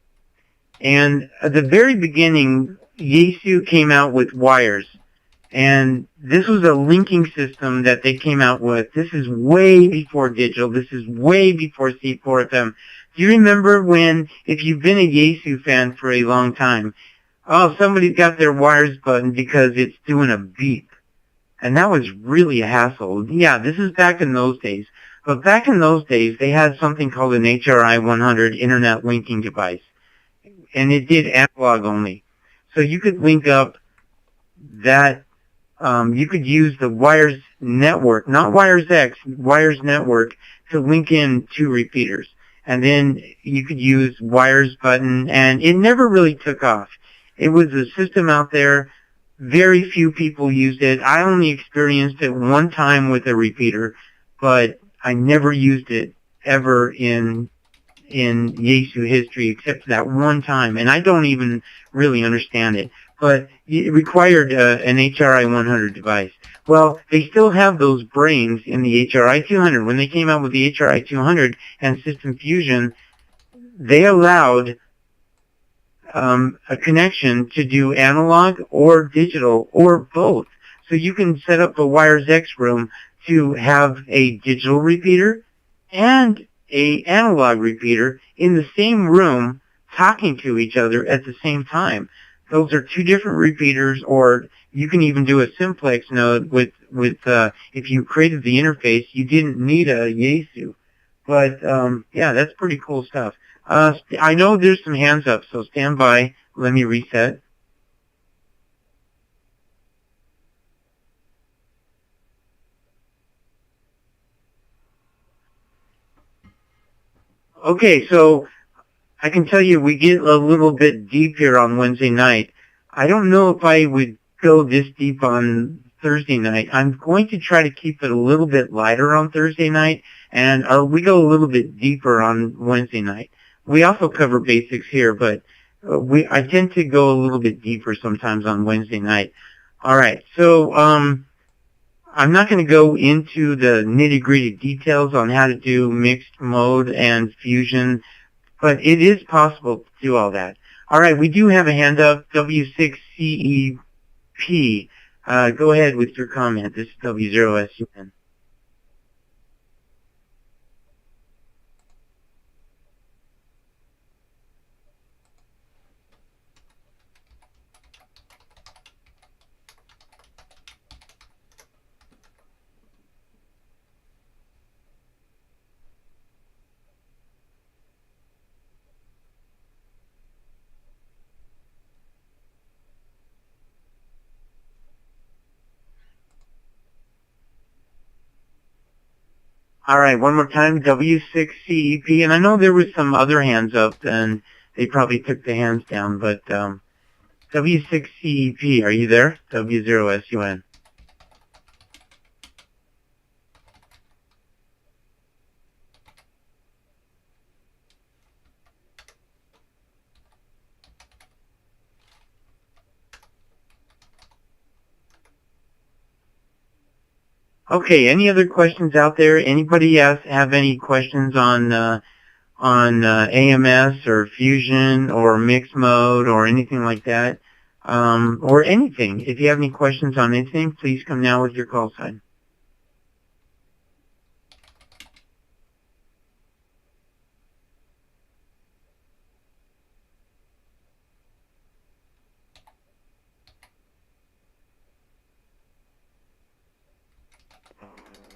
and at the very beginning, Yaesu came out with wires, and this was a linking system that they came out with. This is way before digital. This is way before C4FM. Do you remember when, if you've been a Yaesu fan for a long time, oh, somebody's got their wires buttoned because it's doing a beep. And that was really a hassle. Yeah, this is back in those days. But back in those days, they had something called an HRI 100 Internet Linking Device. And it did analog only. So you could link up that, you could use the wires network, not wires X, wires network, to link in 2 repeaters. And then you could use wires button, and it never really took off. It was a system out there. Very few people used it. I only experienced it one time with a repeater, but I never used it ever in Yaesu history except that one time, and I don't even really understand it. But it required an HRI 100 device. Well, they still have those brains in the HRI 200. When they came out with the HRI 200 and System Fusion, they allowed a connection to do analog or digital or both. So you can set up a WiresX room to have a digital repeater and a analog repeater in the same room talking to each other at the same time. Those are two different repeaters, or you can even do a simplex node with if you created the interface, you didn't need a Yaesu. But yeah, that's pretty cool stuff. I know there's some hands up, so stand by. Let me reset. Okay, so I can tell you we get a little bit deep here on Wednesday night. I don't know if I would go this deep on Thursday night. I'm going to try to keep it a little bit lighter on Thursday night, and we go a little bit deeper on Wednesday night. We also cover basics here, but I tend to go a little bit deeper sometimes on Wednesday night. All right, so I'm not going to go into the nitty-gritty details on how to do mixed mode and fusion, but it is possible to do all that. All right, we do have a hand up, W6CEP. Go ahead with your comment. This is W0SUN. All right, one more time, W6CEP. And I know there was some other hands up, and they probably took the hands down, but W6CEP, are you there? W0SUN. Okay, any other questions out there? Anybody else have any questions on AMS or Fusion or mixed mode or anything like that? Or anything. If you have any questions on anything, please come now with your call sign.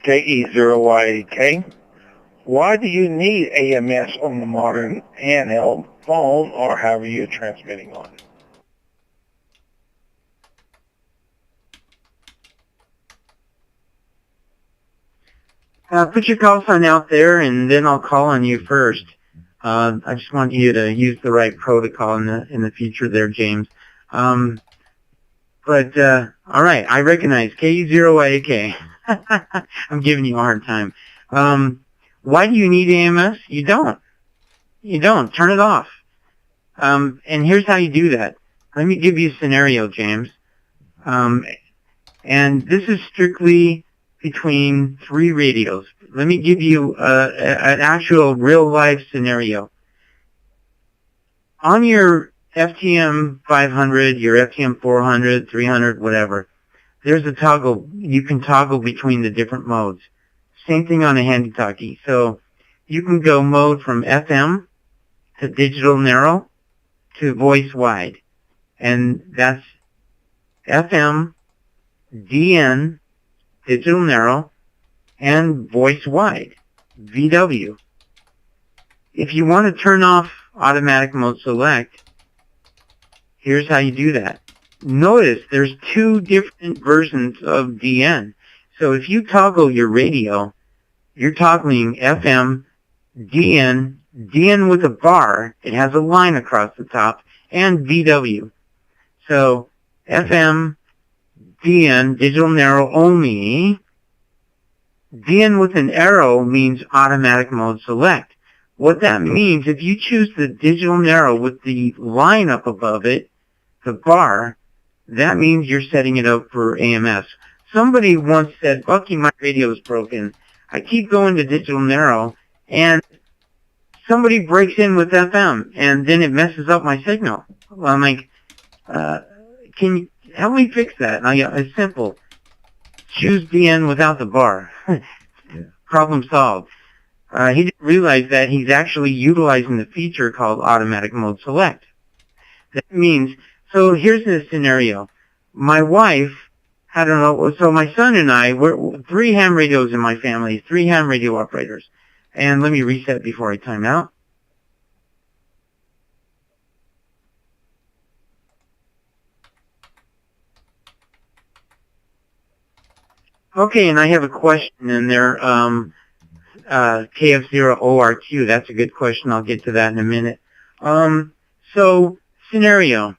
KE0YK. Why do you need AMS on the modern handheld phone or however you're transmitting on it? Put your call sign out there, and then I'll call on you first. I just want you to use the right protocol in the future there, James. All right, I recognize KE0YK. I'm giving you a hard time. Why do you need AMS? You don't. You don't. Turn it off. And here's how you do that. Let me give you a scenario, James. And this is strictly between three radios. Let me give you an actual real-life scenario. On your FTM 500, your FTM 400, 300, whatever, there's a toggle. You can toggle between the different modes. Same thing on a handy-talkie. So you can go mode from FM to digital narrow to voice wide. And that's FM, DN, digital narrow, and voice wide, VW. If you want to turn off automatic mode select, here's how you do that. Notice there's two different versions of DN. So if you toggle your radio, you're toggling FM, DN, DN with a bar, it has a line across the top, and VW. So FM, DN, digital narrow only. DN with an arrow means automatic mode select. What that means, if you choose the digital narrow with the line up above it, the bar, that means you're setting it up for AMS. Somebody once said, Bucky, my radio is broken. I keep going to digital narrow, and somebody breaks in with FM, and then it messes up my signal. Well, I'm like, can you help me fix that? And it's simple. Choose BN without the bar. Problem solved. He didn't realize that he's actually utilizing the feature called automatic mode select. That means, so here's the scenario. My wife, I don't know, so my son and I, we're 3 ham radios in my family, 3 ham radio operators. And let me reset before I time out. Okay, and I have a question in there. KF0ORQ, that's a good question. I'll get to that in a minute. So, scenario.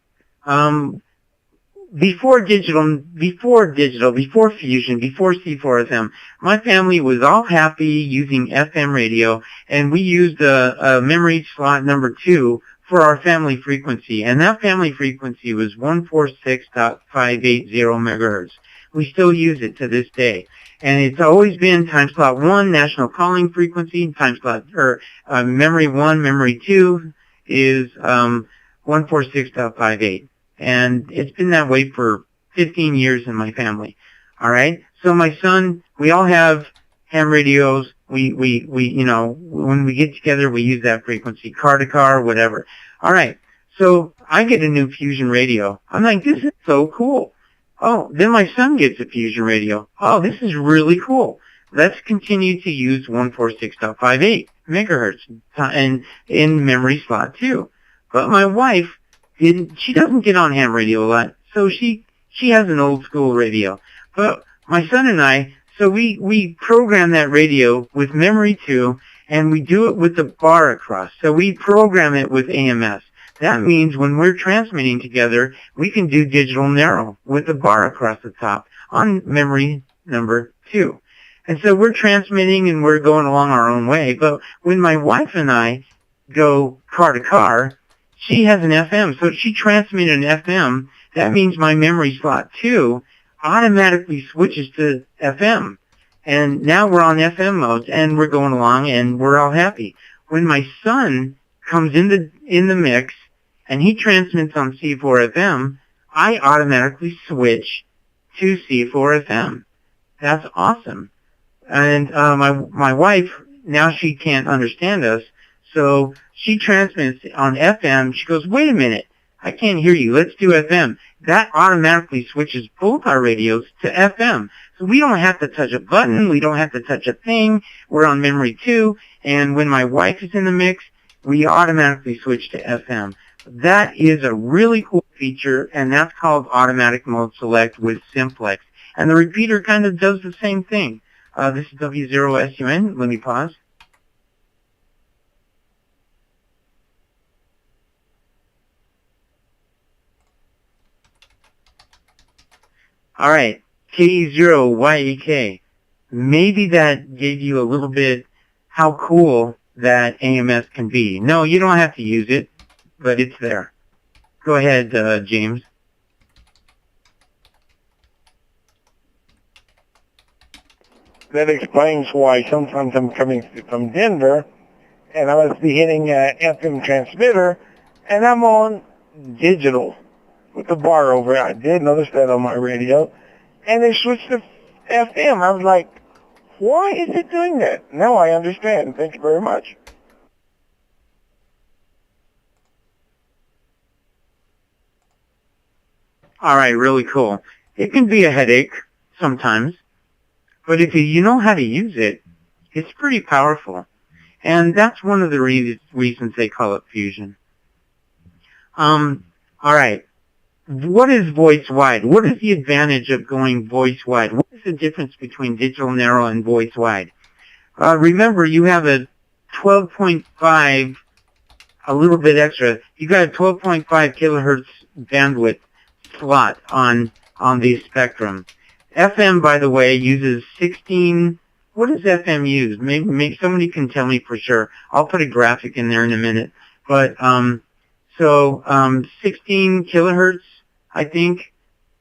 Before Fusion, before C4FM, my family was all happy using FM radio, and we used a memory slot number 2 for our family frequency, and that family frequency was 146.580 megahertz. We still use it to this day. And it's always been time slot 1, national calling frequency, time slot, memory 1, memory 2 is 146.58. And it's been that way for 15 years in my family. Alright? So my son, we all have ham radios. We, you know, when we get together, we use that frequency, car to car, whatever. Alright. So I get a new Fusion radio. I'm like, this is so cool. Oh, then my son gets a Fusion radio. Oh, this is really cool. Let's continue to use 146.58 megahertz and in memory slot 2. But my wife she doesn't get on ham radio a lot, so she has an old school radio. But my son and I, so we program that radio with memory 2, and we do it with the bar across. So we program it with AMS. That means when we're transmitting together, we can do digital narrow with the bar across the top on memory number 2. And so we're transmitting and we're going along our own way. But when my wife and I go car to car, she has an FM. So she transmits an FM. That means my memory slot 2 automatically switches to FM. And now we're on FM mode and we're going along and we're all happy. When my son comes in the mix, and he transmits on C4FM, I automatically switch to C4FM. That's awesome. And my wife, now she can't understand us, so she transmits on FM. She goes, wait a minute, I can't hear you. Let's do FM. That automatically switches both our radios to FM. So we don't have to touch a button. We don't have to touch a thing. We're on memory 2. And when my wife is in the mix, we automatically switch to FM. That is a really cool feature, and that's called automatic mode select with Simplex. And the repeater kind of does the same thing. This is W0SUN. Let me pause. All right, KE0YEK. Maybe that gave you a little bit how cool that AMS can be. No, you don't have to use it, but it's there. Go ahead, James. That explains why sometimes I'm coming from Denver, and I must be hitting an FM transmitter, and I'm on digital with the bar over it. I did notice that on my radio, and it switched to FM. I was like, why is it doing that? Now I understand. Thank you very much. All right, really cool. It can be a headache sometimes, but if you know how to use it, it's pretty powerful. And that's one of the reasons they call it Fusion. All right. What is voice wide? What is the advantage of going voice wide? What is the difference between digital narrow and voice wide? Remember, you have a 12.5, a little bit extra. You got a 12.5 kilohertz bandwidth slot on the spectrum. FM, by the way, uses 16. What does FM use? Maybe somebody can tell me for sure. I'll put a graphic in there in a minute. But 16 kilohertz, I think.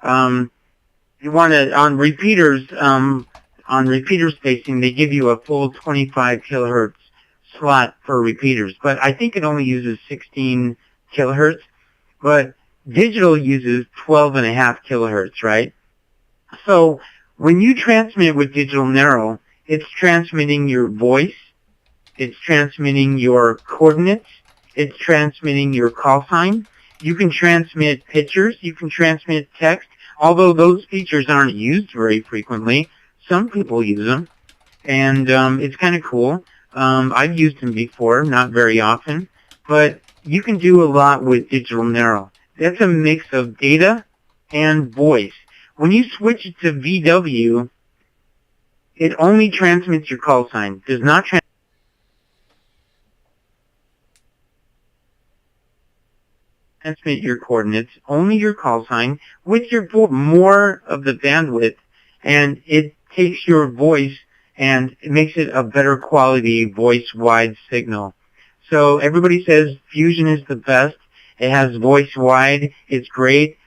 You want to on repeater spacing, they give you a full 25 kilohertz. slot for repeaters, but I think it only uses 16 kilohertz, but digital uses 12.5 kilohertz, right? So when you transmit with digital narrow, it's transmitting your voice, it's transmitting your coordinates, it's transmitting your call sign. You can transmit pictures, you can transmit text, although those features aren't used very frequently. Some people use them, and it's kind of cool. I've used them before, not very often, but you can do a lot with digital narrow. That's a mix of data and voice. When you switch it to VW, it only transmits your call sign, does not transmit your coordinates, only your call sign, with your more of the bandwidth, and it takes your voice and it makes it a better quality voice-wide signal. So everybody says Fusion is the best. It has voice-wide. It's great.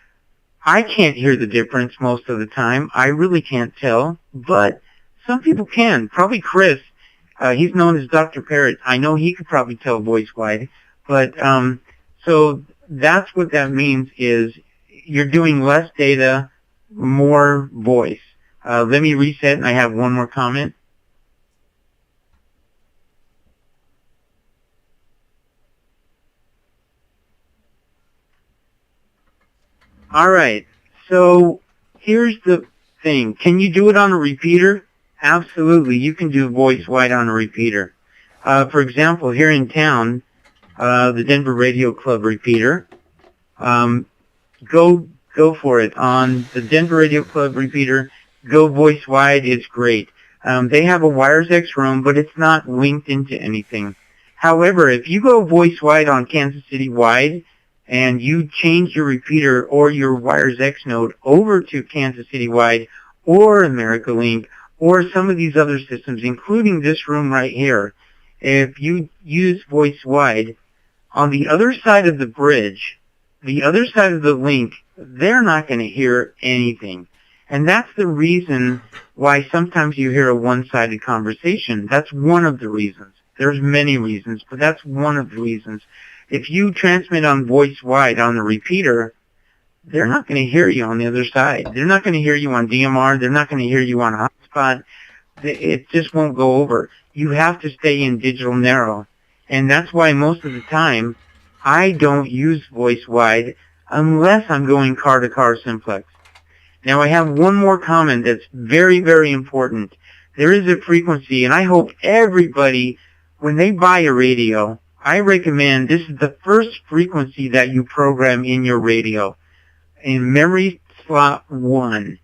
I can't hear the difference most of the time. I really can't tell, but some people can. Probably Chris. He's known as Dr. Parrot. I know he could probably tell voice-wide, but so that's what that means is you're doing less data, more voice. Let me reset, and I have one more comment. All right, so here's the thing. Can you do it on a repeater? Absolutely, you can do voice-wide on a repeater. For example, here in town, the Denver Radio Club repeater, go for it. On the Denver Radio Club repeater, go voice-wide, it's great. They have a WiresX roam, but it's not linked into anything. However, if you go voice-wide on Kansas City Wide, and you change your repeater or your WiresX node over to Kansas City Wide or America Link or some of these other systems, including this room right here, if you use voice-wide, on the other side of the bridge, the other side of the link, they're not going to hear anything. And that's the reason why sometimes you hear a one-sided conversation. That's one of the reasons. There's many reasons, but that's one of the reasons. If you transmit on voice-wide on the repeater, they're not going to hear you on the other side. They're not going to hear you on DMR. They're not going to hear you on hotspot. It just won't go over. You have to stay in digital narrow. And that's why most of the time, I don't use voice-wide unless I'm going car-to-car simplex. Now, I have one more comment that's very, very important. There is a frequency, and I hope everybody, when they buy a radio, I recommend this is the first frequency that you program in your radio. In memory slot 1,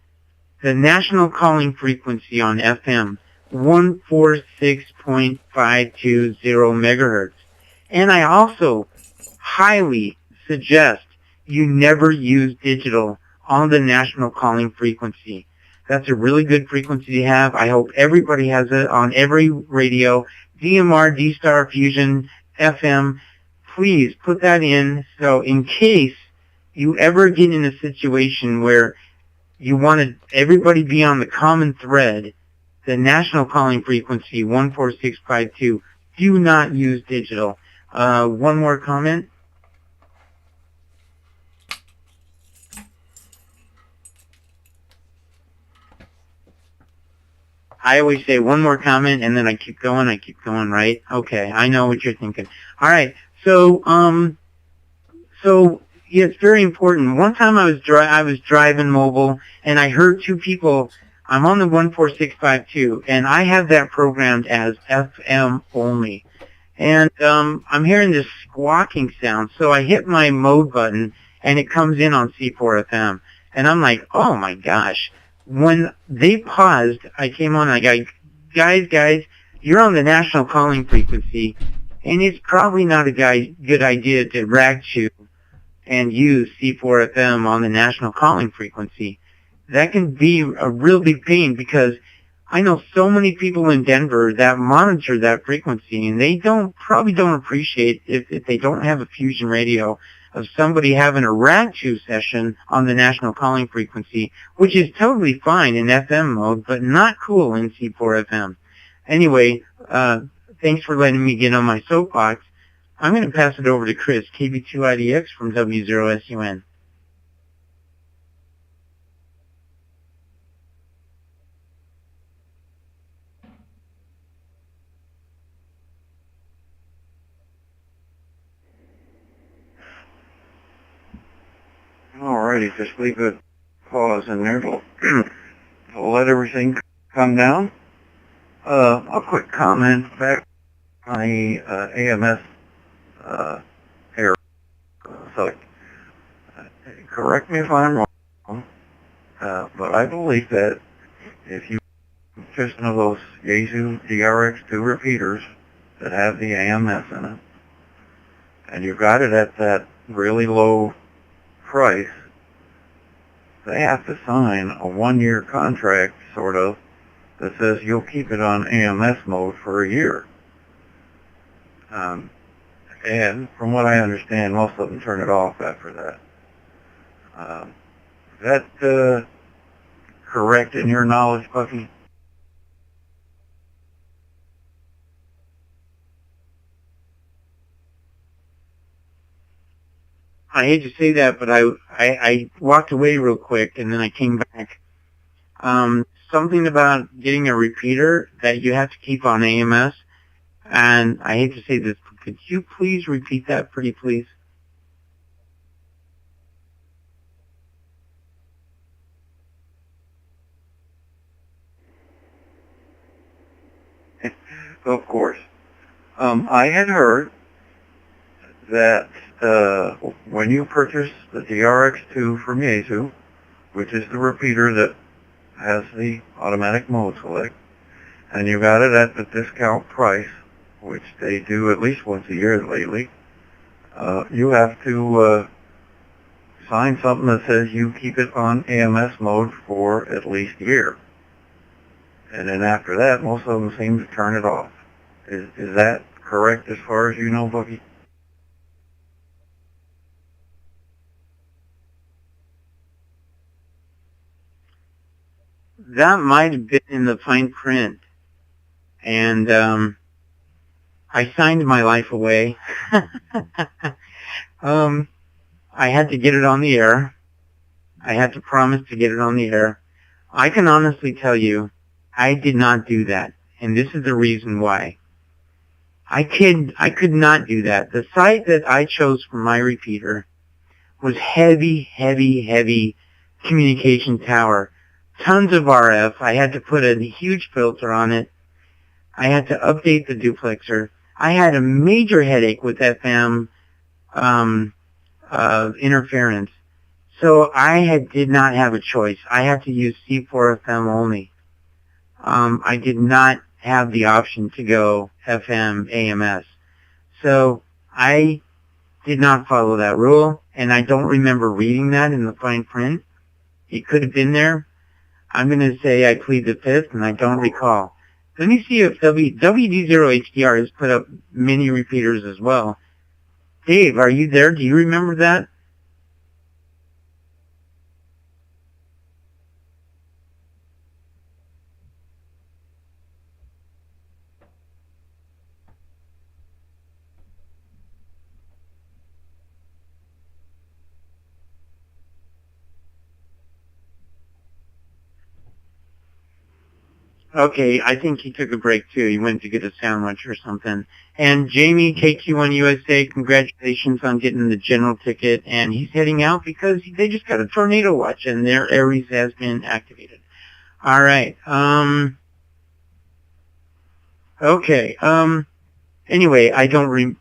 the national calling frequency on FM, 146.520 megahertz. And I also highly suggest you never use digital on the national calling frequency. That's a really good frequency to have. I hope everybody has it on every radio. DMR, D-Star, Fusion, FM, please put that in so in case you ever get in a situation where you want everybody be on the common thread, the national calling frequency, 14652, do not use digital. One more comment. I always say one more comment, and then I keep going, right? Okay, I know what you're thinking. All right, so yeah, it's very important. One time I was driving mobile, and I heard two people. I'm on the 14652, and I have that programmed as FM only. And I'm hearing this squawking sound, so I hit my mode button, and it comes in on C4FM. And I'm like, oh my gosh. When they paused, I came on and I go, guys, you're on the national calling frequency, and it's probably not a good idea to rack chew and use C4FM on the national calling frequency. That can be a real big pain because I know so many people in Denver that monitor that frequency, and they probably don't appreciate if they don't have a Fusion radio of somebody having a rack chew session on the national calling frequency, which is totally fine in FM mode, but not cool in C4FM. Anyway, thanks for letting me get on my soapbox. I'm going to pass it over to Chris, KB2IDX from W0SUN. Alrighty, just leave a pause in there to let everything come down. A quick comment back on the AMS error. So, correct me if I'm wrong, but I believe that if you just one of those Yaesu DRX2 repeaters that have the AMS in it, and you got it at that really low price, they have to sign a 1-year contract, sort of, that says you'll keep it on AMS mode for a year. And from what I understand, most of them turn it off after that. Is that correct in your knowledge, Bucky? I hate to say that, but I walked away real quick and then I came back. Something about getting a repeater that you have to keep on AMS, and I hate to say this, could you please repeat that pretty please? Of course. I had heard that when you purchase the DRX2 from Yaesu, which is the repeater that has the automatic mode select, and you got it at the discount price, which they do at least once a year lately, you have to sign something that says you keep it on AMS mode for at least a year. And then after that, most of them seem to turn it off. Is that correct as far as you know, Bucky? That might have been in the fine print. And I signed my life away. I had to get it on the air. I had to promise to get it on the air. I can honestly tell you, I did not do that. And this is the reason why. I could not do that. The site that I chose for my repeater was heavy communication tower. Tons of RF. I had to put a huge filter on it. I had to update the duplexer. I had a major headache with FM interference. So I did not have a choice. I had to use C4FM only. I did not have the option to go FM AMS. So I did not follow that rule, and I don't remember reading that in the fine print. It could have been there. I'm going to say I plead the fifth, and I don't recall. Let me see if WD0HDR has put up mini repeaters as well. Dave, are you there? Do you remember that? Okay, I think he took a break too. He went to get a sandwich or something. And Jamie, KQ1 USA, congratulations on getting the general ticket. And he's heading out because they just got a tornado watch and their Aries has been activated. All right. Okay. Anyway, I don't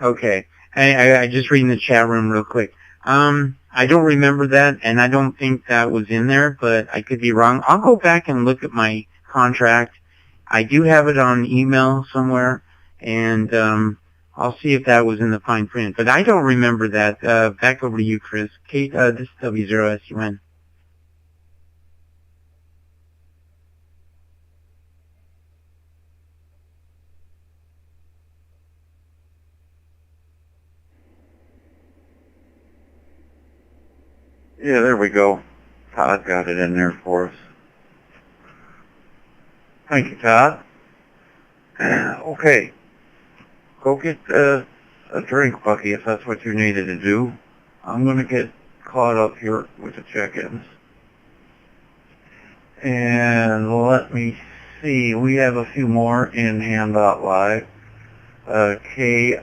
Okay. I just reading the chat room real quick. I don't remember that, and I don't think that was in there, but I could be wrong. I'll go back and look at my contract. I do have it on email somewhere, and I'll see if that was in the fine print. But I don't remember that. Back over to you, Chris. This is W0SUN. Yeah, there we go. Todd got it in there for us. Thank you, Todd. Okay. Go get a drink, Bucky, if that's what you needed to do. I'm going to get caught up here with the check-ins. And let me see. We have a few more in Ham.Live. K0GIO,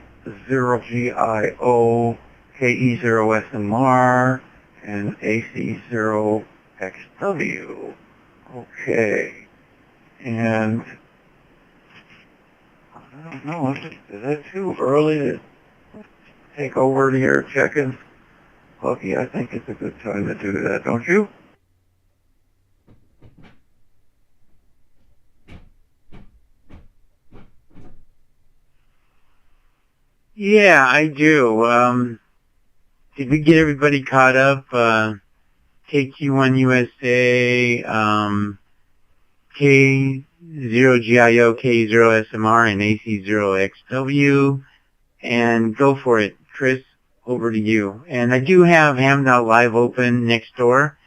KE0SMR, and AC0XW. Okay. And I don't know, is that too early to take over to your check-ins? Bucky, I think it's a good time to do that, don't you? Yeah, I do. Did we get everybody caught up? KQ1 USA, K0GIO, K0SMR, and AC0XW. And go for it. Chris, over to you. And I do have Ham.Live open next door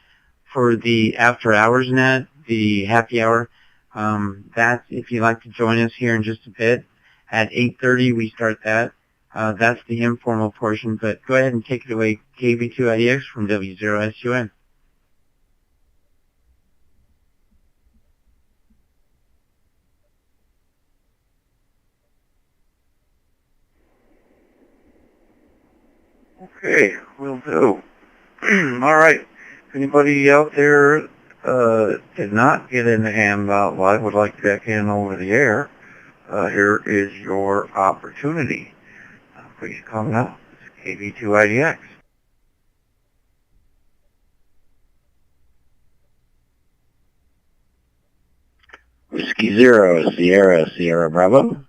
for the after hours net, the happy hour. That's if you'd like to join us here in just a bit. At 8:30 we start that. That's the informal portion, but go ahead and take it away, KB2IDX from W0SUN. Okay, will do. All right. If anybody out there did not get into Ham.Live, would like to back in over the air, here is your opportunity. Please come now. It's KB2IDX. Whiskey 0, Sierra, Sierra Bravo.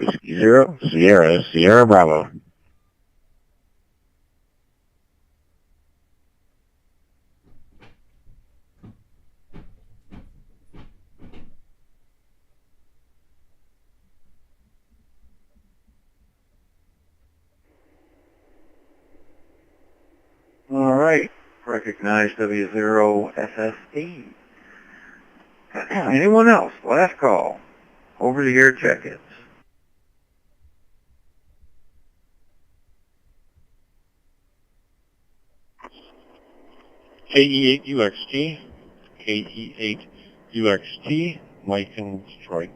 Whiskey 0, Sierra, Sierra Bravo. All right. Recognize W0SSD. Anyone else? Last call. Over the air check-ins. KE8UXT, KE8UXT, Mike in Detroit.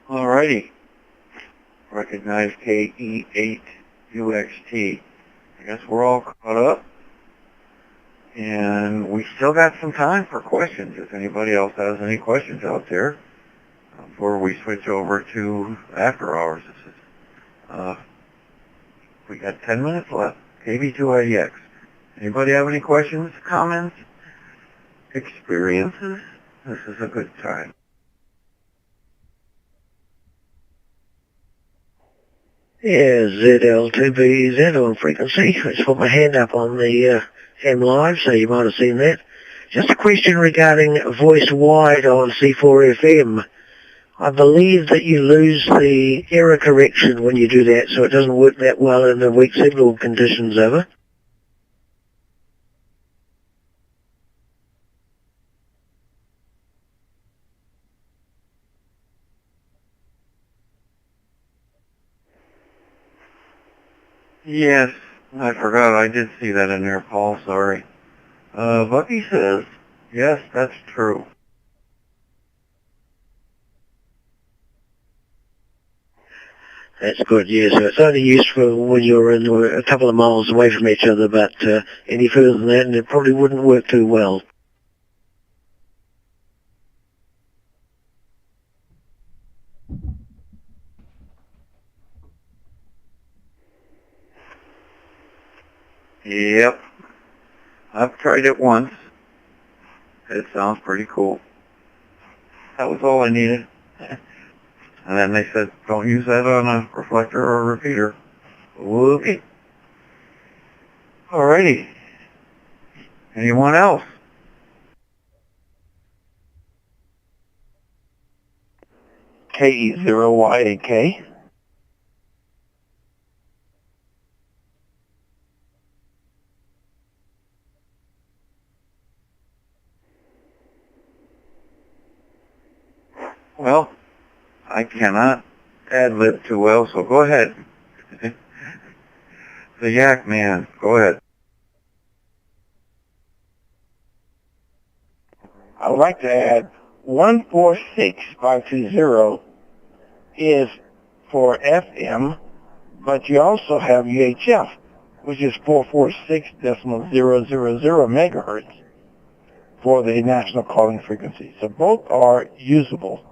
Alrighty. Recognize KE8UXT. I guess we're all caught up. And we still got some time for questions if anybody else has any questions out there before we switch over to after hours. We got 10 minutes left. KB2IDX. Anybody have any questions, comments, experiences? This is a good time. Yeah, ZL2BZ on frequency. I just put my hand up on the Ham Live, so you might have seen that. Just a question regarding voice wide on C4FM. I believe that you lose the error correction when you do that, so it doesn't work that well in the weak signal conditions, over. Yes, I forgot. I did see that in there, Paul. Sorry. Bucky says, yes, that's true. That's good, yeah. So it's only useful when you're in a couple of miles away from each other, but any further than that, and it probably wouldn't work too well. Yep. I've tried it once. It sounds pretty cool. That was all I needed. And then they said, don't use that on a reflector or a repeater. Okay. Alrighty. Anyone else? KE0YAK. Well, I cannot ad-lib too well, so go ahead. The Yak Man, go ahead. I would like to add 146520 is for FM, but you also have UHF, which is 446.000 megahertz for the national calling frequency. So both are usable.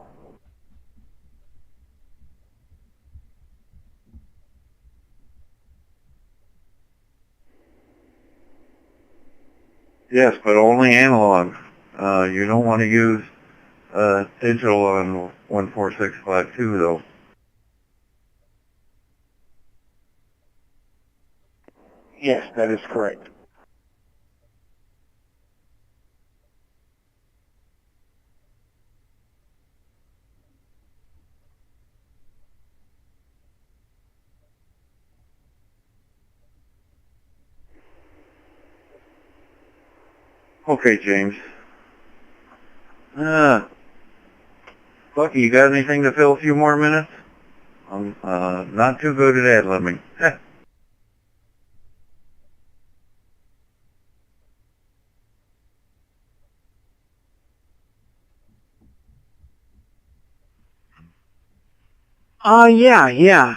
Yes, but only analog. You don't want to use digital on 14652 though. Yes, that is correct. Okay, James. Bucky, you got anything to fill a few more minutes? I'm not too good at ad-libbing. Yeah.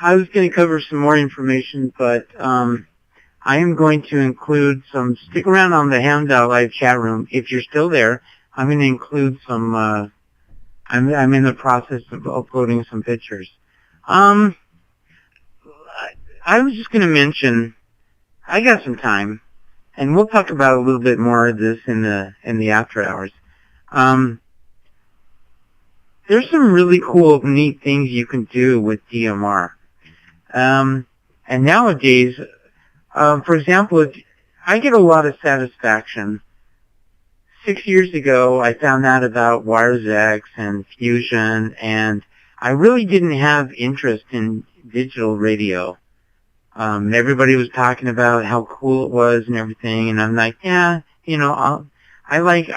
I was going to cover some more information, but I am going to include some, stick around on the Ham.Live chat room. If you're still there, I'm going to include some, I'm in the process of uploading some pictures. I was just going to mention, I got some time, and we'll talk about a little bit more of this in the after hours. There's some really cool, neat things you can do with DMR. And nowadays, for example, I get a lot of satisfaction. 6 years ago, I found out about WiresX and Fusion, and I really didn't have interest in digital radio. Everybody was talking about how cool it was and everything, and I'm like, yeah, I like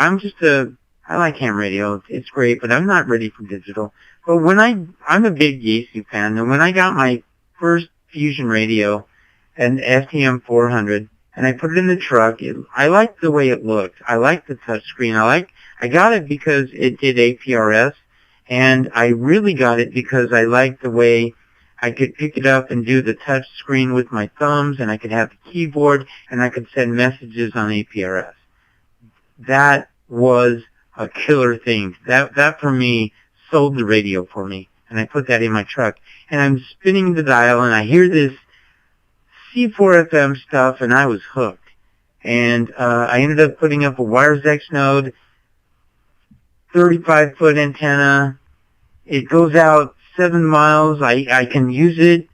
ham radio. It's great, but I'm not ready for digital. But when I'm a big Yaesu fan, and when I got my first Fusion radio, an STM 400, and I put it in the truck, I liked the way it looked. I liked the touch screen. I got it because it did APRS, and I really got it because I liked the way I could pick it up and do the touch screen with my thumbs, and I could have the keyboard, and I could send messages on APRS. That was a killer thing. That for me sold the radio for me, and I put that in my truck. And I'm spinning the dial, and I hear this C4FM stuff, and I was hooked. And I ended up putting up a WiresX node, 35-foot antenna. It goes out 7 miles. I can use it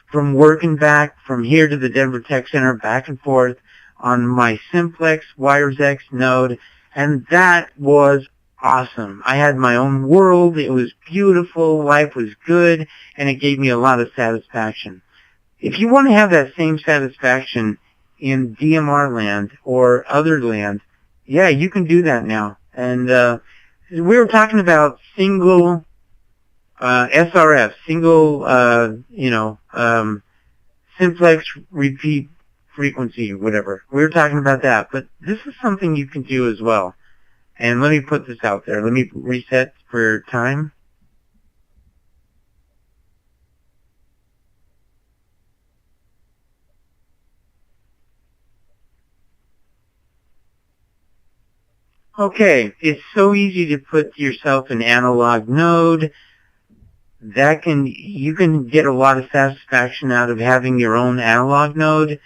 from work and back, from here to the Denver Tech Center, back and forth on my Simplex WiresX node, and that was awesome. I had my own world. It was beautiful. Life was good, and it gave me a lot of satisfaction. If you want to have that same satisfaction in DMR land or other land, yeah, you can do that now. And we were talking about single SRF, single, simplex repeat frequency, whatever. We were talking about that, but this is something you can do as well. And let me put this out there. Let me reset for time. Okay, it's so easy to put yourself an analog node. You can get a lot of satisfaction out of having your own analog node,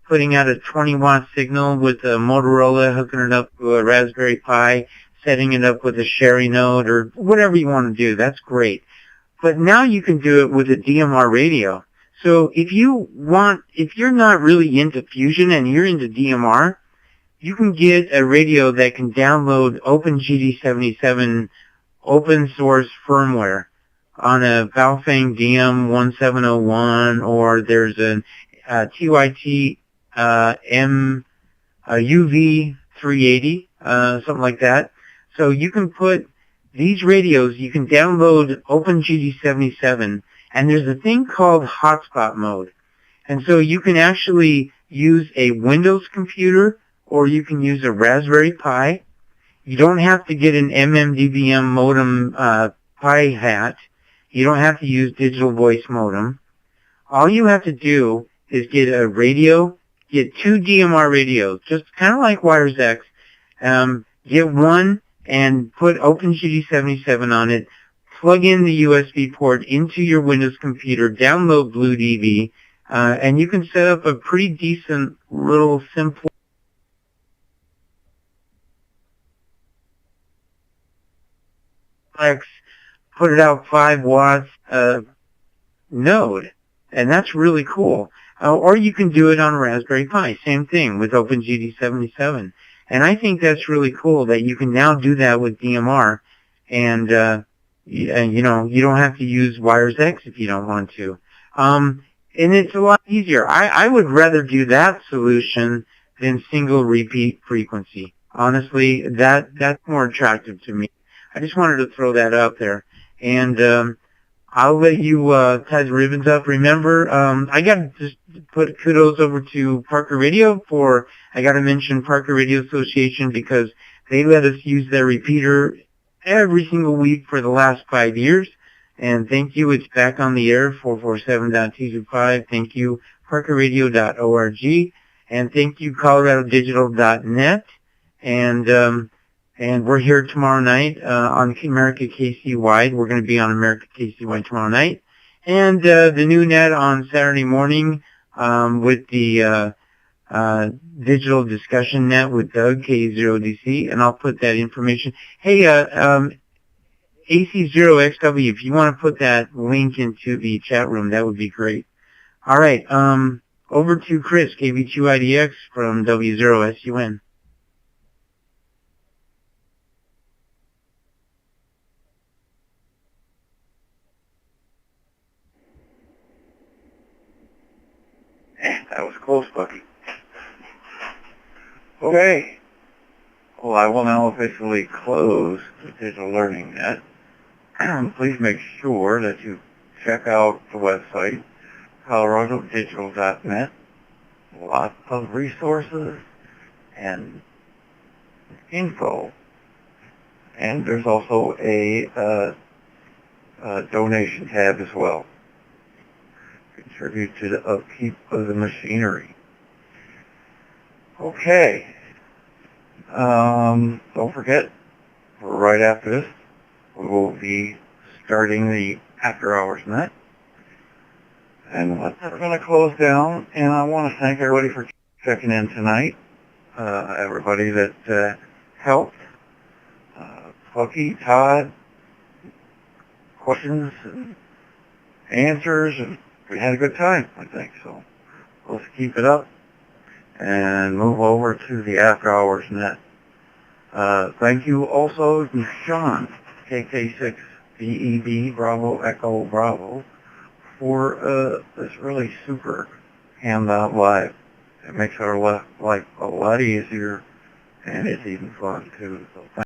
putting out a 20-watt signal with a Motorola, hooking it up to a Raspberry Pi, setting it up with a Sherry node, or whatever you want to do. That's great. But now you can do it with a DMR radio. So if you're not really into Fusion and you're into DMR, you can get a radio that can download OpenGD77 open source firmware on a Baofeng DM1701, or there's a TYT M UV380, something like that. So you can put these radios, you can download OpenGD77, and there's a thing called hotspot mode. And so you can actually use a Windows computer, or you can use a Raspberry Pi. You don't have to get an MMDBM modem Pi hat. You don't have to use digital voice modem. All you have to do is get a radio, get 2 DMR radios, just kind of like WiresX. Get one and put OpenGD77 on it, plug in the USB port into your Windows computer, download BlueDV, and you can set up a pretty decent little simple put it out 5 watts node, and that's really cool. Or you can do it on a Raspberry Pi, same thing with OpenGD77. And I think that's really cool that you can now do that with DMR, and you know, you don't have to use WiresX if you don't want to. And it's a lot easier. I would rather do that solution than single repeat frequency. Honestly, that's more attractive to me. I just wanted to throw that out there. And I'll let you tie the ribbons up. Remember, I got to just put kudos over to Parker Radio I got to mention Parker Radio Association because they let us use their repeater every single week for the last 5 years. And thank you. It's back on the air, 447.225. Thank you, parkerradio.org. And thank you, coloradodigital.net. And we're here tomorrow night on America KC-wide. We're going to be on America KC-wide tomorrow night. And the new net on Saturday morning with the digital discussion net with Doug, K0DC. And I'll put that information. Hey, AC0XW, if you want to put that link into the chat room, that would be great. All right, over to Chris, KV2IDX from W0SUN. That was close, Bucky. Okay. Well, I will now officially close the Digital Learning Net. Please make sure that you check out the website, coloradodigital.net. Lots of resources and info. And there's also a donation tab as well. Contribute to the upkeep of the machinery. Okay. Don't forget, right after this, we will be starting the After Hours Net. And that's going to close down, and I want to thank everybody for checking in tonight. Everybody that helped. Bucky, Todd, questions, and answers, and we had a good time, I think. So let's keep it up and move over to the After Hours Net. Thank you also to Sean, KK6BEB, Bravo Echo Bravo, for this really super handout live. It makes our life a lot easier, and it's even fun too. So